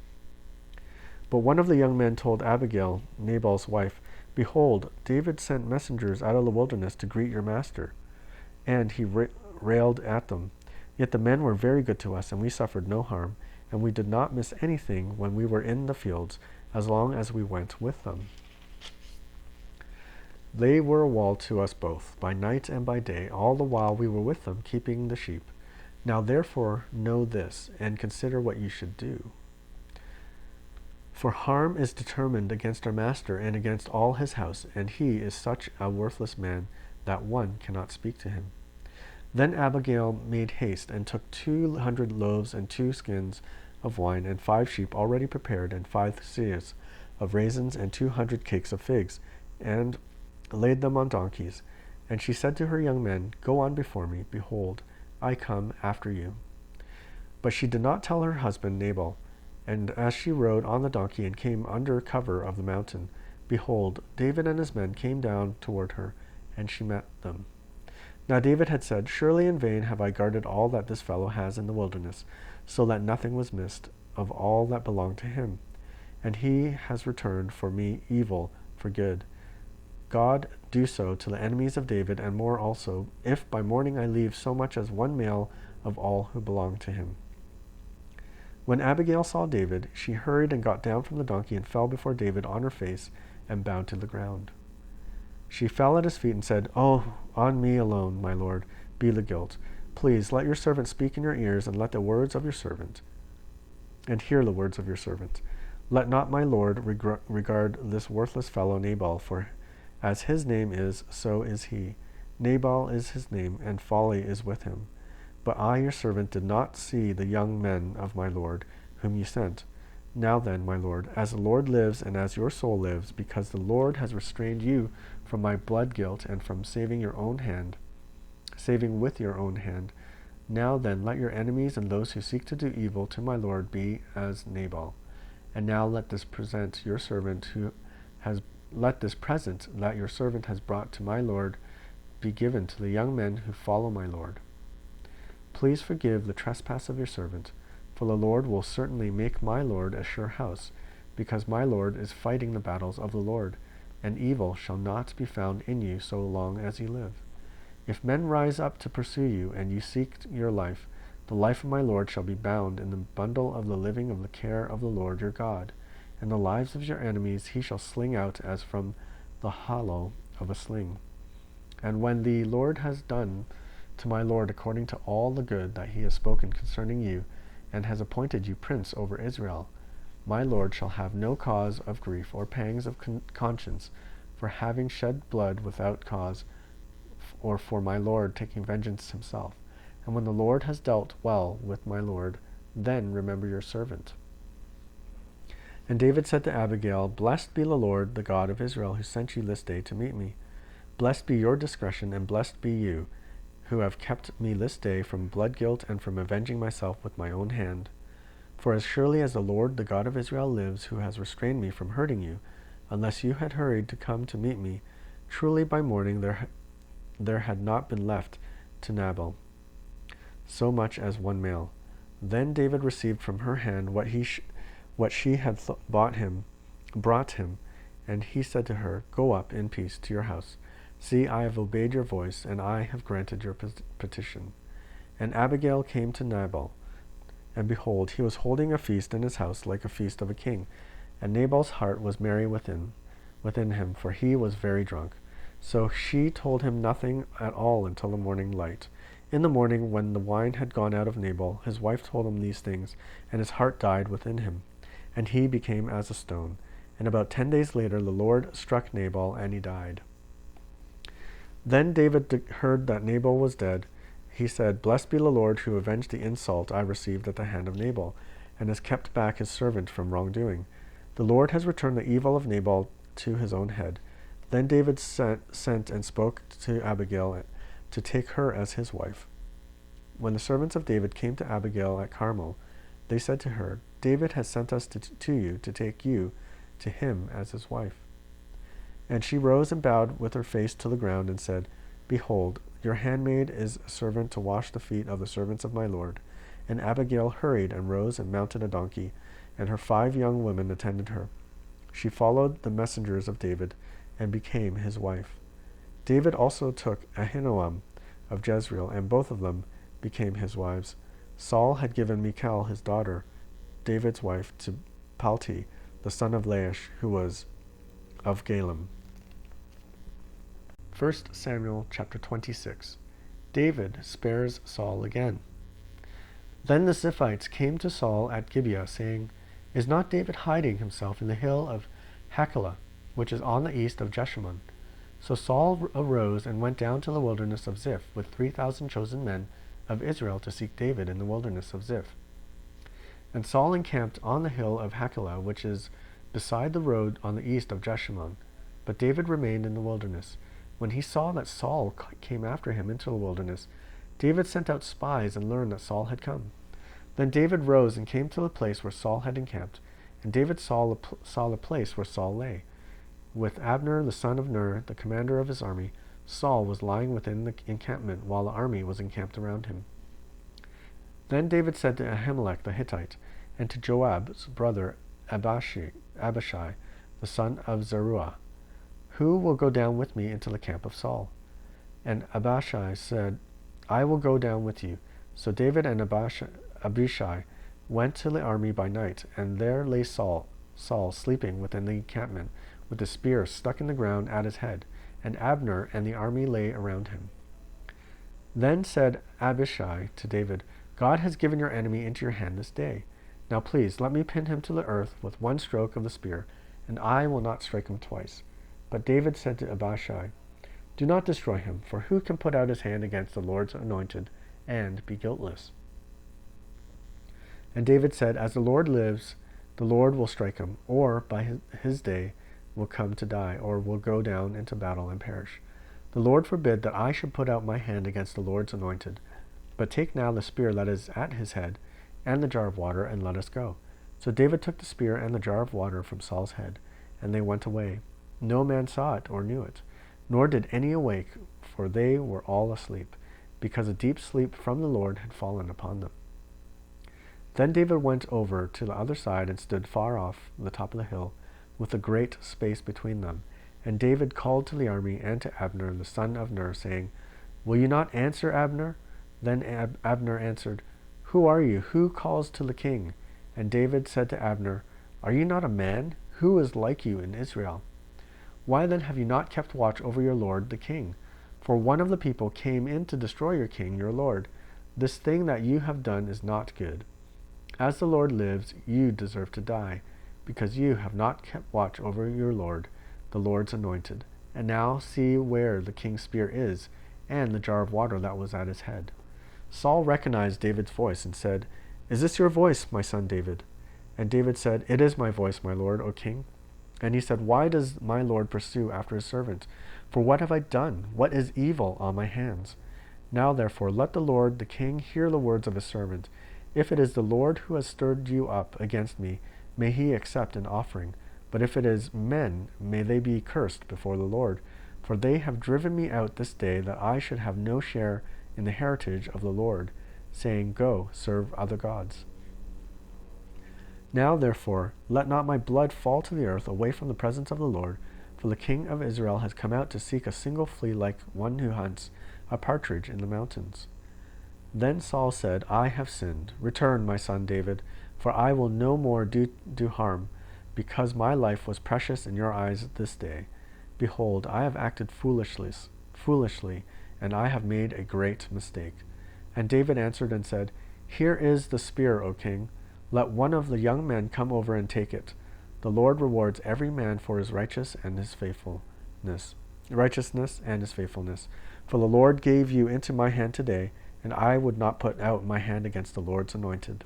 But one of the young men told Abigail, Nabal's wife, "Behold, David sent messengers out of the wilderness to greet your master." And he railed at them. Yet the men were very good to us, and we suffered no harm, and we did not miss anything when we were in the fields, as long as we went with them. They were a wall to us both, by night and by day, all the while we were with them, keeping the sheep. Now therefore know this, and consider what you should do. For harm is determined against our master and against all his house, and he is such a worthless man that one cannot speak to him. Then Abigail made haste, and took 200 loaves and 2 skins of wine, and 5 sheep already prepared, and 5 seahs of raisins, and 200 cakes of figs, and laid them on donkeys. And she said to her young men, "Go on before me, behold, I come after you." But she did not tell her husband Nabal. And as she rode on the donkey and came under cover of the mountain, behold, David and his men came down toward her, and she met them. Now David had said, "Surely in vain have I guarded all that this fellow has in the wilderness, so that nothing was missed of all that belonged to him. And he has returned for me evil for good. God do so to the enemies of David, and more also, if by morning I leave so much as one male of all who belong to him." When Abigail saw David, she hurried and got down from the donkey and fell before David on her face and bowed to the ground. She fell at his feet and said, "Oh, on me alone, my lord, be the guilt. Please let your servant speak in your ears, and let the words of your servant, and hear the words of your servant. Let not my lord regard this worthless fellow Nabal, for as his name is, so is he. Nabal is his name, and folly is with him. But I, your servant, did not see the young men of my lord, whom you sent. Now then, my lord, as the Lord lives, and as your soul lives, because the Lord has restrained you from my blood guilt, and from saving with your own hand, now then let your enemies and those who seek to do evil to my lord be as Nabal. And now let this present that your servant has brought to my lord be given to the young men who follow my lord. Please forgive the trespass of your servant, for the Lord will certainly make my lord a sure house, because my lord is fighting the battles of the Lord, and evil shall not be found in you so long as you live. If men rise up to pursue you, and you seek your life, the life of my lord shall be bound in the bundle of the living of the care of the Lord your God, and the lives of your enemies he shall sling out as from the hollow of a sling. And when the Lord has done to my lord according to all the good that he has spoken concerning you, and has appointed you prince over Israel, my lord shall have no cause of grief or pangs of conscience for having shed blood without cause, or for my lord taking vengeance himself. And when the Lord has dealt well with my lord, then remember your servant." And David said to Abigail, "Blessed be the Lord, the God of Israel, who sent you this day to meet me. Blessed be your discretion, and blessed be you, who have kept me this day from blood guilt and from avenging myself with my own hand. For as surely as the Lord, the God of Israel, lives, who has restrained me from hurting you, unless you had hurried to come to meet me, truly by morning there had not been left to Nabal so much as one male." Then David received from her hand what she had brought him, and he said to her, "Go up in peace to your house. See, I have obeyed your voice, and I have granted your petition." And Abigail came to Nabal, and behold, he was holding a feast in his house like a feast of a king. And Nabal's heart was merry within him, for he was very drunk. So she told him nothing at all until the morning light. In the morning, when the wine had gone out of Nabal, his wife told him these things, and his heart died within him, and he became as a stone. And about 10 days later the Lord struck Nabal, and he died. Then David heard that Nabal was dead. He said, "Blessed be the Lord, who avenged the insult I received at the hand of Nabal, and has kept back his servant from wrongdoing. The Lord has returned the evil of Nabal to his own head." Then David sent and spoke to Abigail to take her as his wife. When the servants of David came to Abigail at Carmel, they said to her, David has sent us to you to take you to him as his wife. And she rose and bowed with her face to the ground and said, Behold, your handmaid is a servant to wash the feet of the servants of my lord. And Abigail hurried and rose and mounted a donkey, and her 5 young women attended her. She followed the messengers of David and became his wife. David also took Ahinoam of Jezreel, and both of them became his wives. Saul had given Michal, his daughter, David's wife, to Palti, the son of Laish, who was of Galem. 1 Samuel chapter 26. David spares Saul again. Then the Ziphites came to Saul at Gibeah, saying, Is not David hiding himself in the hill of Hachilah, which is on the east of Jeshimon? So Saul arose and went down to the wilderness of Ziph with 3,000 chosen men of Israel to seek David in the wilderness of Ziph. And Saul encamped on the hill of Hachilah, which is beside the road on the east of Jeshimon. But David remained in the wilderness. When he saw that Saul came after him into the wilderness, David sent out spies and learned that Saul had come. Then David rose and came to the place where Saul had encamped, and David saw the place where Saul lay. With Abner the son of Ner, the commander of his army, Saul was lying within the encampment, while the army was encamped around him. Then David said to Ahimelech the Hittite, and to Joab's brother Abishai, the son of Zeruiah, Who will go down with me into the camp of Saul? And Abishai said, I will go down with you. So David and Abishai went to the army by night, and there lay Saul sleeping within the encampment, with a spear stuck in the ground at his head, and Abner and the army lay around him. Then said Abishai to David, God has given your enemy into your hand this day. Now please, let me pin him to the earth with one stroke of the spear, and I will not strike him twice. But David said to Abishai, Do not destroy him, for who can put out his hand against the Lord's anointed and be guiltless? And David said, As the Lord lives, the Lord will strike him, or by his day will come to die, or will go down into battle and perish. The Lord forbid that I should put out my hand against the Lord's anointed. But take now the spear that is at his head, and the jar of water, and let us go. So David took the spear and the jar of water from Saul's head, and they went away. No man saw it or knew it, nor did any awake, for they were all asleep, because a deep sleep from the Lord had fallen upon them. Then David went over to the other side and stood far off the top of the hill, with a great space between them. And David called to the army and to Abner the son of Ner, saying, Will you not answer, Abner? Then Abner answered, Who are you? Who calls to the king? And David said to Abner, Are you not a man? Who is like you in Israel? Why then have you not kept watch over your lord the king? For one of the people came in to destroy your king, your lord. This thing that you have done is not good. As the Lord lives, you deserve to die, because you have not kept watch over your lord, the Lord's anointed. And now see where the king's spear is, and the jar of water that was at his head. Saul recognized David's voice and said, Is this your voice, my son David? And David said, It is my voice, my lord, O king. And he said, Why does my lord pursue after his servant? For what have I done? What is evil on my hands? Now therefore let the Lord the king hear the words of his servant. If it is the Lord who has stirred you up against me, may he accept an offering. But if it is men, may they be cursed before the Lord. For they have driven me out this day, that I should have no share in the heritage of the Lord, saying, Go, serve other gods. Now therefore, let not my blood fall to the earth away from the presence of the Lord, for the king of Israel has come out to seek a single flea like one who hunts a partridge in the mountains. Then Saul said, I have sinned. Return, my son David, for I will no more do harm, because my life was precious in your eyes this day. Behold, I have acted foolishly, and I have made a great mistake. And David answered and said, Here is the spear, O king. Let one of the young men come over and take it. The Lord rewards every man for his righteousness and his faithfulness. For the Lord gave you into my hand today, and I would not put out my hand against the Lord's anointed.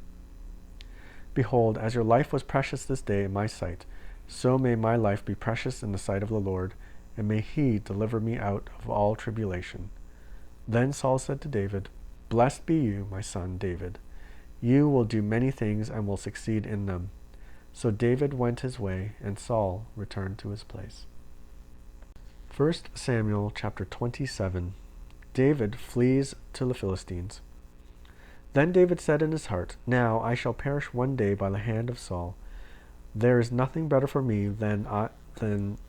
Behold, as your life was precious this day in my sight, so may my life be precious in the sight of the Lord, and may he deliver me out of all tribulation. Then Saul said to David, Blessed be you, my son David. You will do many things and will succeed in them. So David went his way, and Saul returned to his place. 1 Samuel chapter 27. David flees to the Philistines. Then David said in his heart, Now I shall perish one day by the hand of Saul. There is nothing better for me than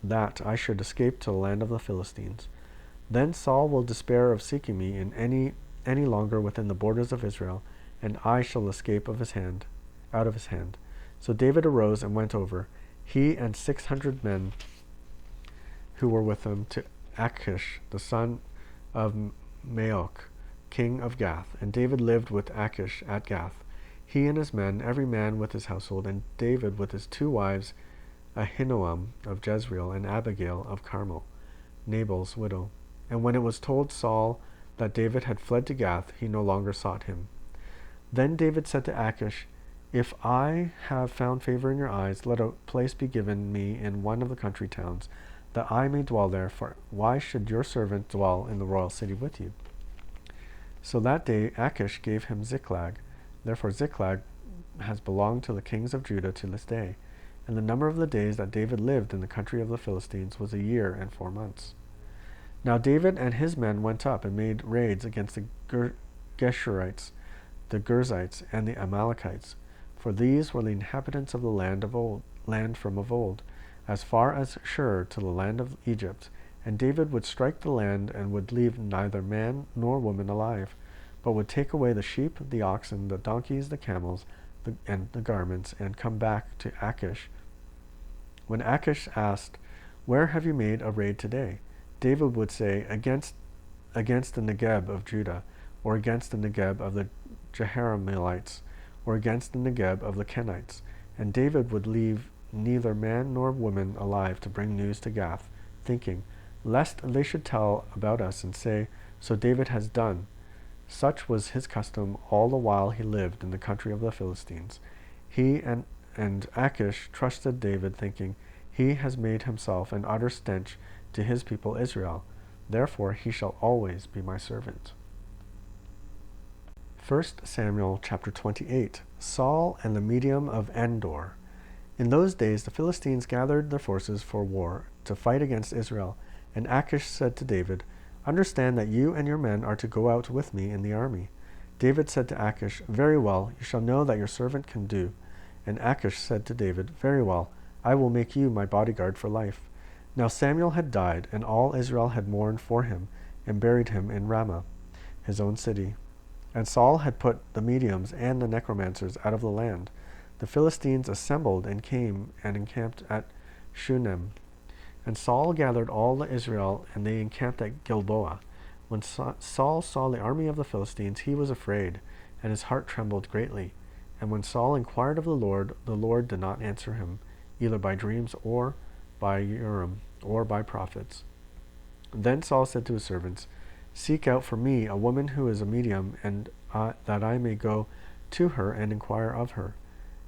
that I should escape to the land of the Philistines. Then Saul will despair of seeking me in any longer within the borders of Israel, and I shall escape out of his hand. So David arose and went over, he and 600 men who were with him, to Achish, the son of Maoch, king of Gath. And David lived with Achish at Gath, he and his men, every man with his household, and David with his 2 wives, Ahinoam of Jezreel and Abigail of Carmel, Nabal's widow. And when it was told Saul that David had fled to Gath, he no longer sought him. Then David said to Achish, If I have found favor in your eyes, let a place be given me in one of the country towns, that I may dwell there, for why should your servant dwell in the royal city with you? So that day Achish gave him Ziklag. Therefore Ziklag has belonged to the kings of Judah to this day. And the number of the days that David lived in the country of the Philistines was 1 year and 4 months. Now David and his men went up and made raids against the Geshurites, the Girzites, and the Amalekites, for these were the inhabitants of the land from of old, as far as Shur to the land of Egypt. And David would strike the land, and would leave neither man nor woman alive, but would take away the sheep, the oxen, the donkeys, the camels, and the garments, and come back to Achish. When Achish asked, Where have you made a raid today? David would say, Against the Negeb of Judah, or against the Negeb of the Jeharameelites, or against the Negeb of the Kenites. And David would leave neither man nor woman alive to bring news to Gath, thinking, lest they should tell about us and say, So David has done. Such was his custom all the while he lived in the country of the Philistines. He and Achish trusted David, thinking, He has made himself an utter stench to his people Israel. Therefore he shall always be my servant. 1 Samuel chapter 28. Saul and the medium of Endor. In those days the Philistines gathered their forces for war to fight against Israel, and Achish said to David, Understand that you and your men are to go out with me in the army. David said to Achish, Very well, you shall know that your servant can do. And Achish said to David, Very well, I will make you my bodyguard for life. Now Samuel had died, and all Israel had mourned for him, and buried him in Ramah, his own city. And Saul had put the mediums and the necromancers out of the land. The Philistines assembled and came and encamped at Shunem. And Saul gathered all the Israel, and they encamped at Gilboa. When Saul saw the army of the Philistines, he was afraid, and his heart trembled greatly. And when Saul inquired of the Lord did not answer him, either by dreams or by Urim or by prophets. Then Saul said to his servants, Seek out for me a woman who is a medium, and that I may go to her and inquire of her.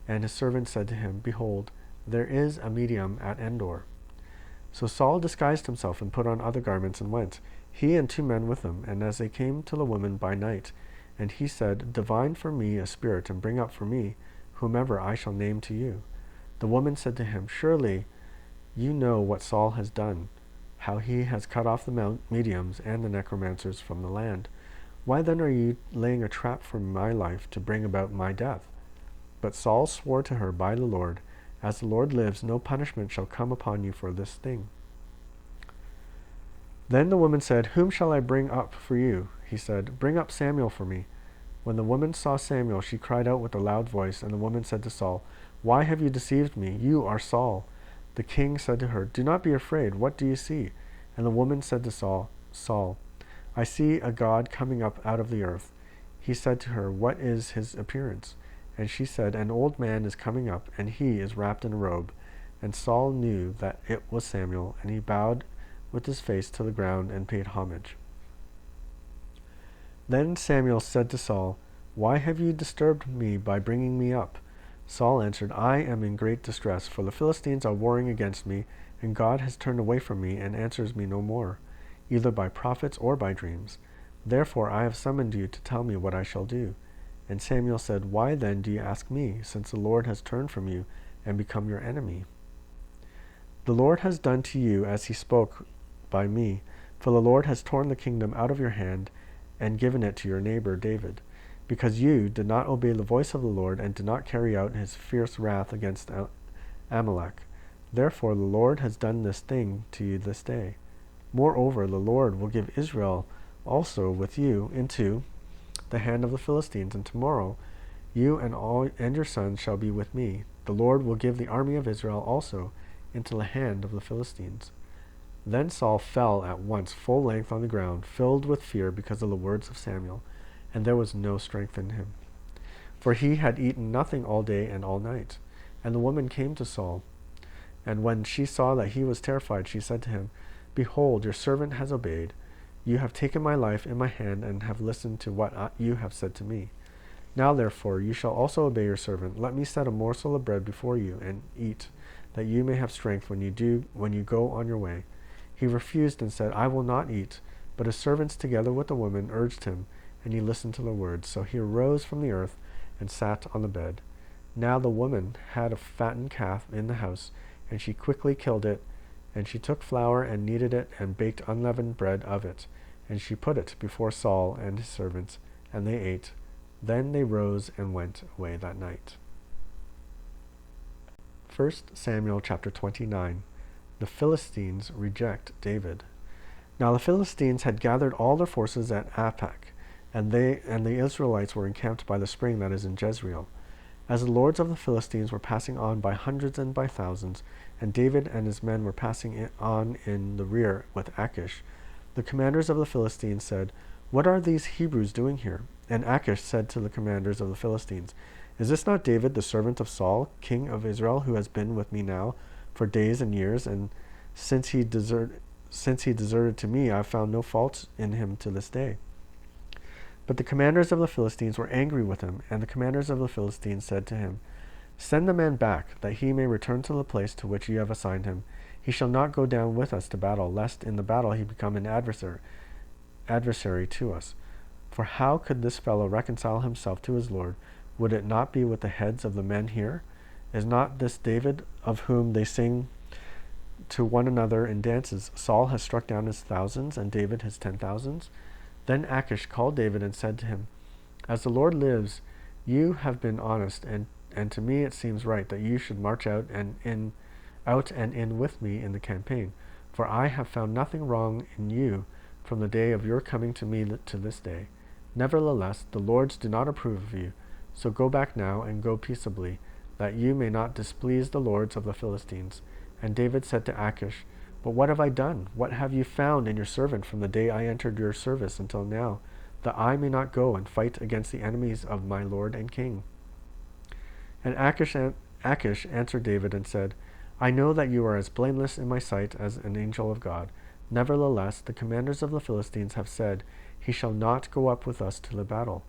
And his servant said to him, Behold, there is a medium at Endor. So Saul disguised himself and put on other garments and went, he and 2 men with him. And as they came to the woman by night, and he said, Divine for me a spirit, and bring up for me whomever I shall name to you. The woman said to him, Surely you know what Saul has done, how he has cut off the mediums and the necromancers from the land. Why then are you laying a trap for my life to bring about my death? But Saul swore to her by the Lord, As the Lord lives, no punishment shall come upon you for this thing. Then the woman said, Whom shall I bring up for you? He said, Bring up Samuel for me. When the woman saw Samuel, she cried out with a loud voice, and the woman said to Saul, Why have you deceived me? You are Saul. The king said to her, Do not be afraid. What do you see? And the woman said to Saul, Saul, I see a God coming up out of the earth. He said to her, What is his appearance? And she said, An old man is coming up, and he is wrapped in a robe. And Saul knew that it was Samuel, and he bowed with his face to the ground and paid homage. Then Samuel said to Saul, Why have you disturbed me by bringing me up? Saul answered, I am in great distress, for the Philistines are warring against me, and God has turned away from me and answers me no more, either by prophets or by dreams. Therefore I have summoned you to tell me what I shall do. And Samuel said, Why then do you ask me, since the Lord has turned from you and become your enemy? The Lord has done to you as he spoke by me, for the Lord has torn the kingdom out of your hand and given it to your neighbor David, because you did not obey the voice of the Lord and did not carry out his fierce wrath against Amalek. Therefore the Lord has done this thing to you this day. Moreover, the Lord will give Israel also with you into the hand of the Philistines, and tomorrow you and your sons shall be with me. The Lord will give the army of Israel also into the hand of the Philistines. Then Saul fell at once full length on the ground, filled with fear because of the words of Samuel, and there was no strength in him. For he had eaten nothing all day and all night. And the woman came to Saul, and when she saw that he was terrified, she said to him, Behold, your servant has obeyed. You have taken my life in my hand and have listened to what you have said to me. Now therefore you shall also obey your servant. Let me set a morsel of bread before you, and eat, that you may have strength when you go on your way. He refused and said, I will not eat. But his servants together with the woman urged him, and he listened to their words. So he arose from the earth and sat on the bed. Now the woman had a fattened calf in the house, and she quickly killed it, and she took flour and kneaded it and baked unleavened bread of it, and she put it before Saul and his servants, and they ate. Then they rose and went away that night. 1 Samuel chapter 29. The Philistines reject David. Now the Philistines had gathered all their forces at Aphek, and the Israelites were encamped by the spring that is in Jezreel. As the lords of the Philistines were passing on by hundreds and by thousands, and David and his men were passing on in the rear with Achish, the commanders of the Philistines said, What are these Hebrews doing here? And Achish said to the commanders of the Philistines, Is this not David, the servant of Saul, king of Israel, who has been with me now for days and years, and since he deserted to me, I have found no fault in him to this day? But the commanders of the Philistines were angry with him, and the commanders of the Philistines said to him, Send the man back, that he may return to the place to which you have assigned him. He shall not go down with us to battle, lest in the battle he become an adversary to us. For how could this fellow reconcile himself to his Lord? Would it not be with the heads of the men here? Is not this David, of whom they sing to one another in dances? Saul has struck down his thousands, and David his 10,000s. Then Achish called David and said to him, As the Lord lives, you have been honest, and to me it seems right that you should march out and in with me in the campaign. For I have found nothing wrong in you from the day of your coming to me to this day. Nevertheless, the lords do not approve of you. So go back now and go peaceably, that you may not displease the lords of the Philistines. And David said to Achish, But what have I done? What have you found in your servant from the day I entered your service until now, that I may not go and fight against the enemies of my lord and king? And Achish answered David and said, I know that you are as blameless in my sight as an angel of God. Nevertheless, the commanders of the Philistines have said, He shall not go up with us to the battle.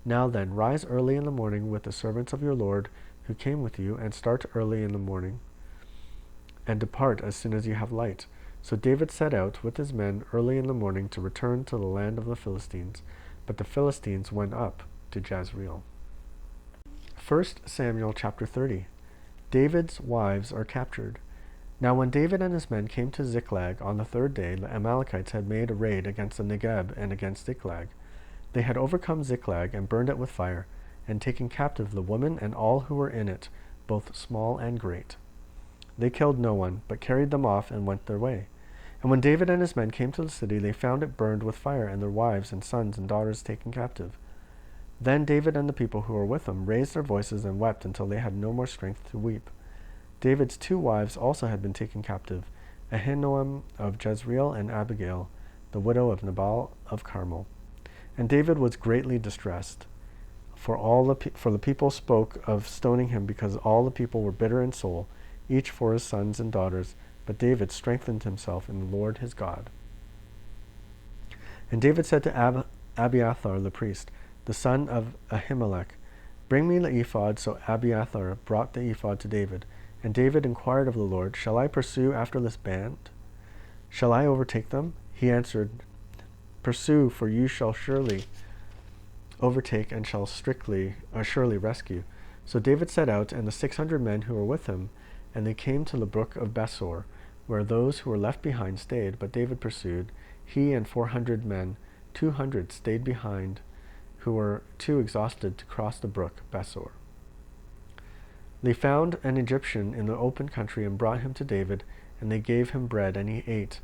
Now then, rise early in the morning with the servants of your Lord who came with you, and start early in the morning, and depart as soon as you have light. So David set out with his men early in the morning to return to the land of the Philistines, but the Philistines went up to Jezreel. 1 Samuel chapter 30. David's wives are captured. Now when David and his men came to Ziklag on the third day, the Amalekites had made a raid against the Negeb and against Ziklag. They had overcome Ziklag and burned it with fire, and taken captive the woman and all who were in it, both small and great. They killed no one, but carried them off and went their way. And when David and his men came to the city, they found it burned with fire, and their wives and sons and daughters taken captive. Then David and the people who were with him raised their voices and wept until they had no more strength to weep. David's 2 wives also had been taken captive, Ahinoam of Jezreel and Abigail, the widow of Nabal of Carmel. And David was greatly distressed, for the people spoke of stoning him, because all the people were bitter in soul, each for his sons and daughters. But David strengthened himself in the Lord his God. And David said to Abiathar the priest, the son of Ahimelech, Bring me the ephod. So Abiathar brought the ephod to David. And David inquired of the Lord, Shall I pursue after this band? Shall I overtake them? He answered, Pursue, for you shall surely overtake and shall surely rescue. So David set out, and the 600 men who were with him, and they came to the brook of Besor, where those who were left behind stayed. But David pursued, he and 400 men. 200 stayed behind, who were too exhausted to cross the brook Besor. They found an Egyptian in the open country and brought him to David, and they gave him bread, and he ate.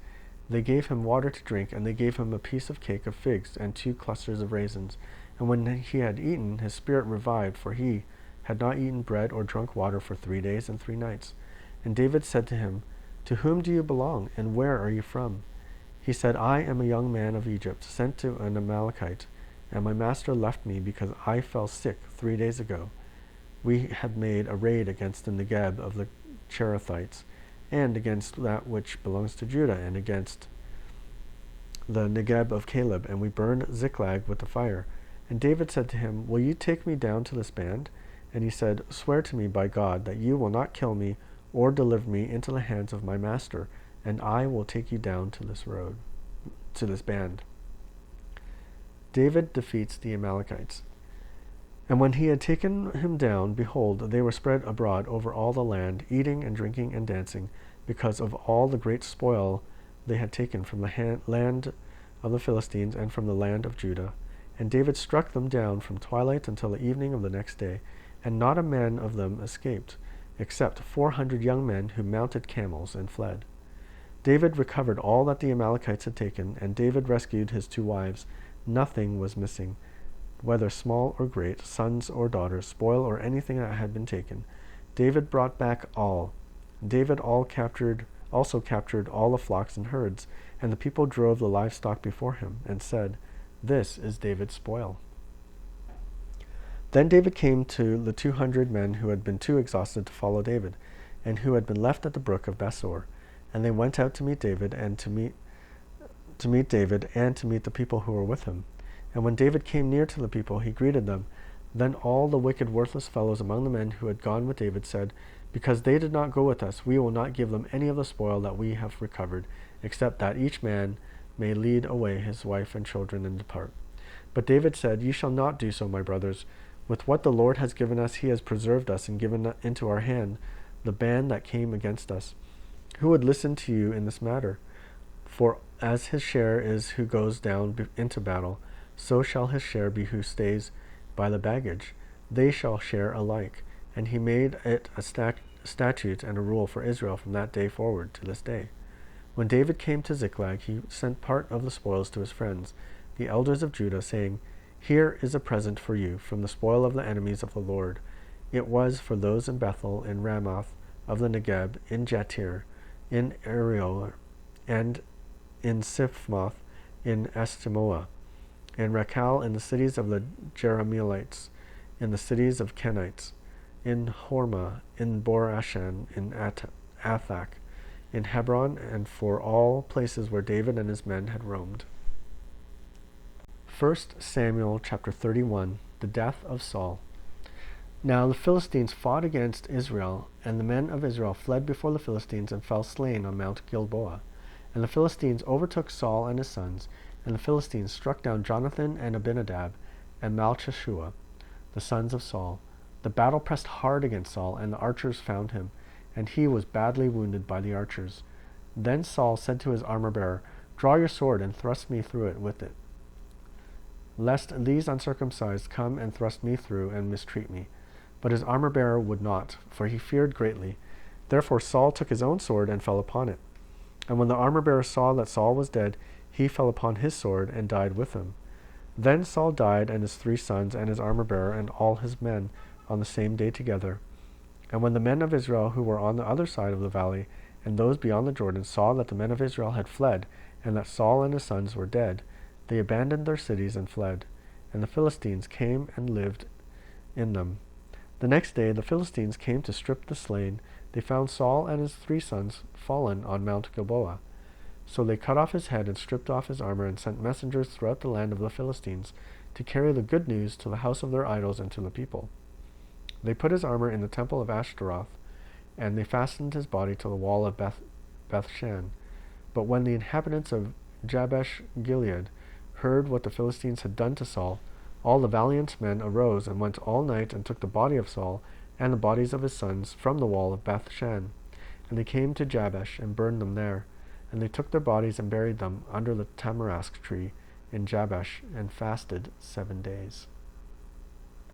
They gave him water to drink, and they gave him a piece of cake of figs and 2 clusters of raisins. And when he had eaten, his spirit revived, for he had not eaten bread or drunk water for 3 days and 3 nights. And David said to him, To whom do you belong, and where are you from? He said, I am a young man of Egypt, sent to an Amalekite, and my master left me because I fell sick 3 days ago. We had made a raid against the Negeb of the Cherethites, and against that which belongs to Judah, and against the Negeb of Caleb, and we burned Ziklag with the fire. And David said to him, Will you take me down to this band? And he said, Swear to me by God that you will not kill me or deliver me into the hands of my master, and I will take you down to this band. David defeats the Amalekites. And when he had taken him down, behold, they were spread abroad over all the land, eating and drinking and dancing, because of all the great spoil they had taken from the land of the Philistines and from the land of Judah. And David struck them down from twilight until the evening of the next day, and not a man of them escaped, except 400 young men who mounted camels and fled. David recovered all that the Amalekites had taken, and David rescued his 2 wives. Nothing was missing, whether small or great, sons or daughters, spoil or anything that had been taken. David brought back all. David also captured all the flocks and herds, and the people drove the livestock before him, and said, This is David's spoil. Then David came to the 200 men who had been too exhausted to follow David, and who had been left at the brook of Besor. And they went out to meet David, and to meet the people who were with him. And when David came near to the people, he greeted them. Then all the wicked, worthless fellows among the men who had gone with David said, Because they did not go with us, we will not give them any of the spoil that we have recovered, except that each man may lead away his wife and children and depart. But David said, You shall not do so, my brothers. With what the Lord has given us, he has preserved us and given into our hand the band that came against us. Who would listen to you in this matter? For as his share is who goes down into battle, so shall his share be who stays by the baggage. They shall share alike. And he made it a statute and a rule for Israel from that day forward to this day. When David came to Ziklag, he sent part of the spoils to his friends, the elders of Judah, saying, Here is a present for you from the spoil of the enemies of the Lord. It was for those in Bethel, in Ramoth of the Negeb, in Jatir, in Ariel, and in Siphmoth, in Estimoa, in Rakal, in the cities of the Jerahmeelites, in the cities of Kenites, in Hormah, in Bor-Ashan, in Athak, in Hebron, and for all places where David and his men had roamed. 1 Samuel chapter 31, the death of Saul. Now the Philistines fought against Israel, and the men of Israel fled before the Philistines and fell slain on Mount Gilboa. And the Philistines overtook Saul and his sons, and the Philistines struck down Jonathan and Abinadab and Malchishua, the sons of Saul. The battle pressed hard against Saul, and the archers found him, and he was badly wounded by the archers. Then Saul said to his armor-bearer, Draw your sword and thrust me through it with it, lest these uncircumcised come and thrust me through and mistreat me. But his armor-bearer would not, for he feared greatly. Therefore Saul took his own sword and fell upon it. And when the armor-bearer saw that Saul was dead, he fell upon his sword and died with him. Then Saul died, and his 3 sons, and his armor-bearer, and all his men, on the same day together. And when the men of Israel who were on the other side of the valley, and those beyond the Jordan, saw that the men of Israel had fled, and that Saul and his sons were dead, they abandoned their cities and fled. And the Philistines came and lived in them. The next day the Philistines came to strip the slain. They found Saul and his 3 sons fallen on Mount Gilboa. So they cut off his head and stripped off his armor, and sent messengers throughout the land of the Philistines to carry the good news to the house of their idols and to the people. They put his armor in the temple of Ashtaroth, and they fastened his body to the wall of Bethshan. But when the inhabitants of Jabesh Gilead heard what the Philistines had done to Saul, all the valiant men arose and went all night and took the body of Saul and the bodies of his sons from the wall of Bethshan. And they came to Jabesh and burned them there. And they took their bodies and buried them under the tamarisk tree in Jabesh and fasted 7 days.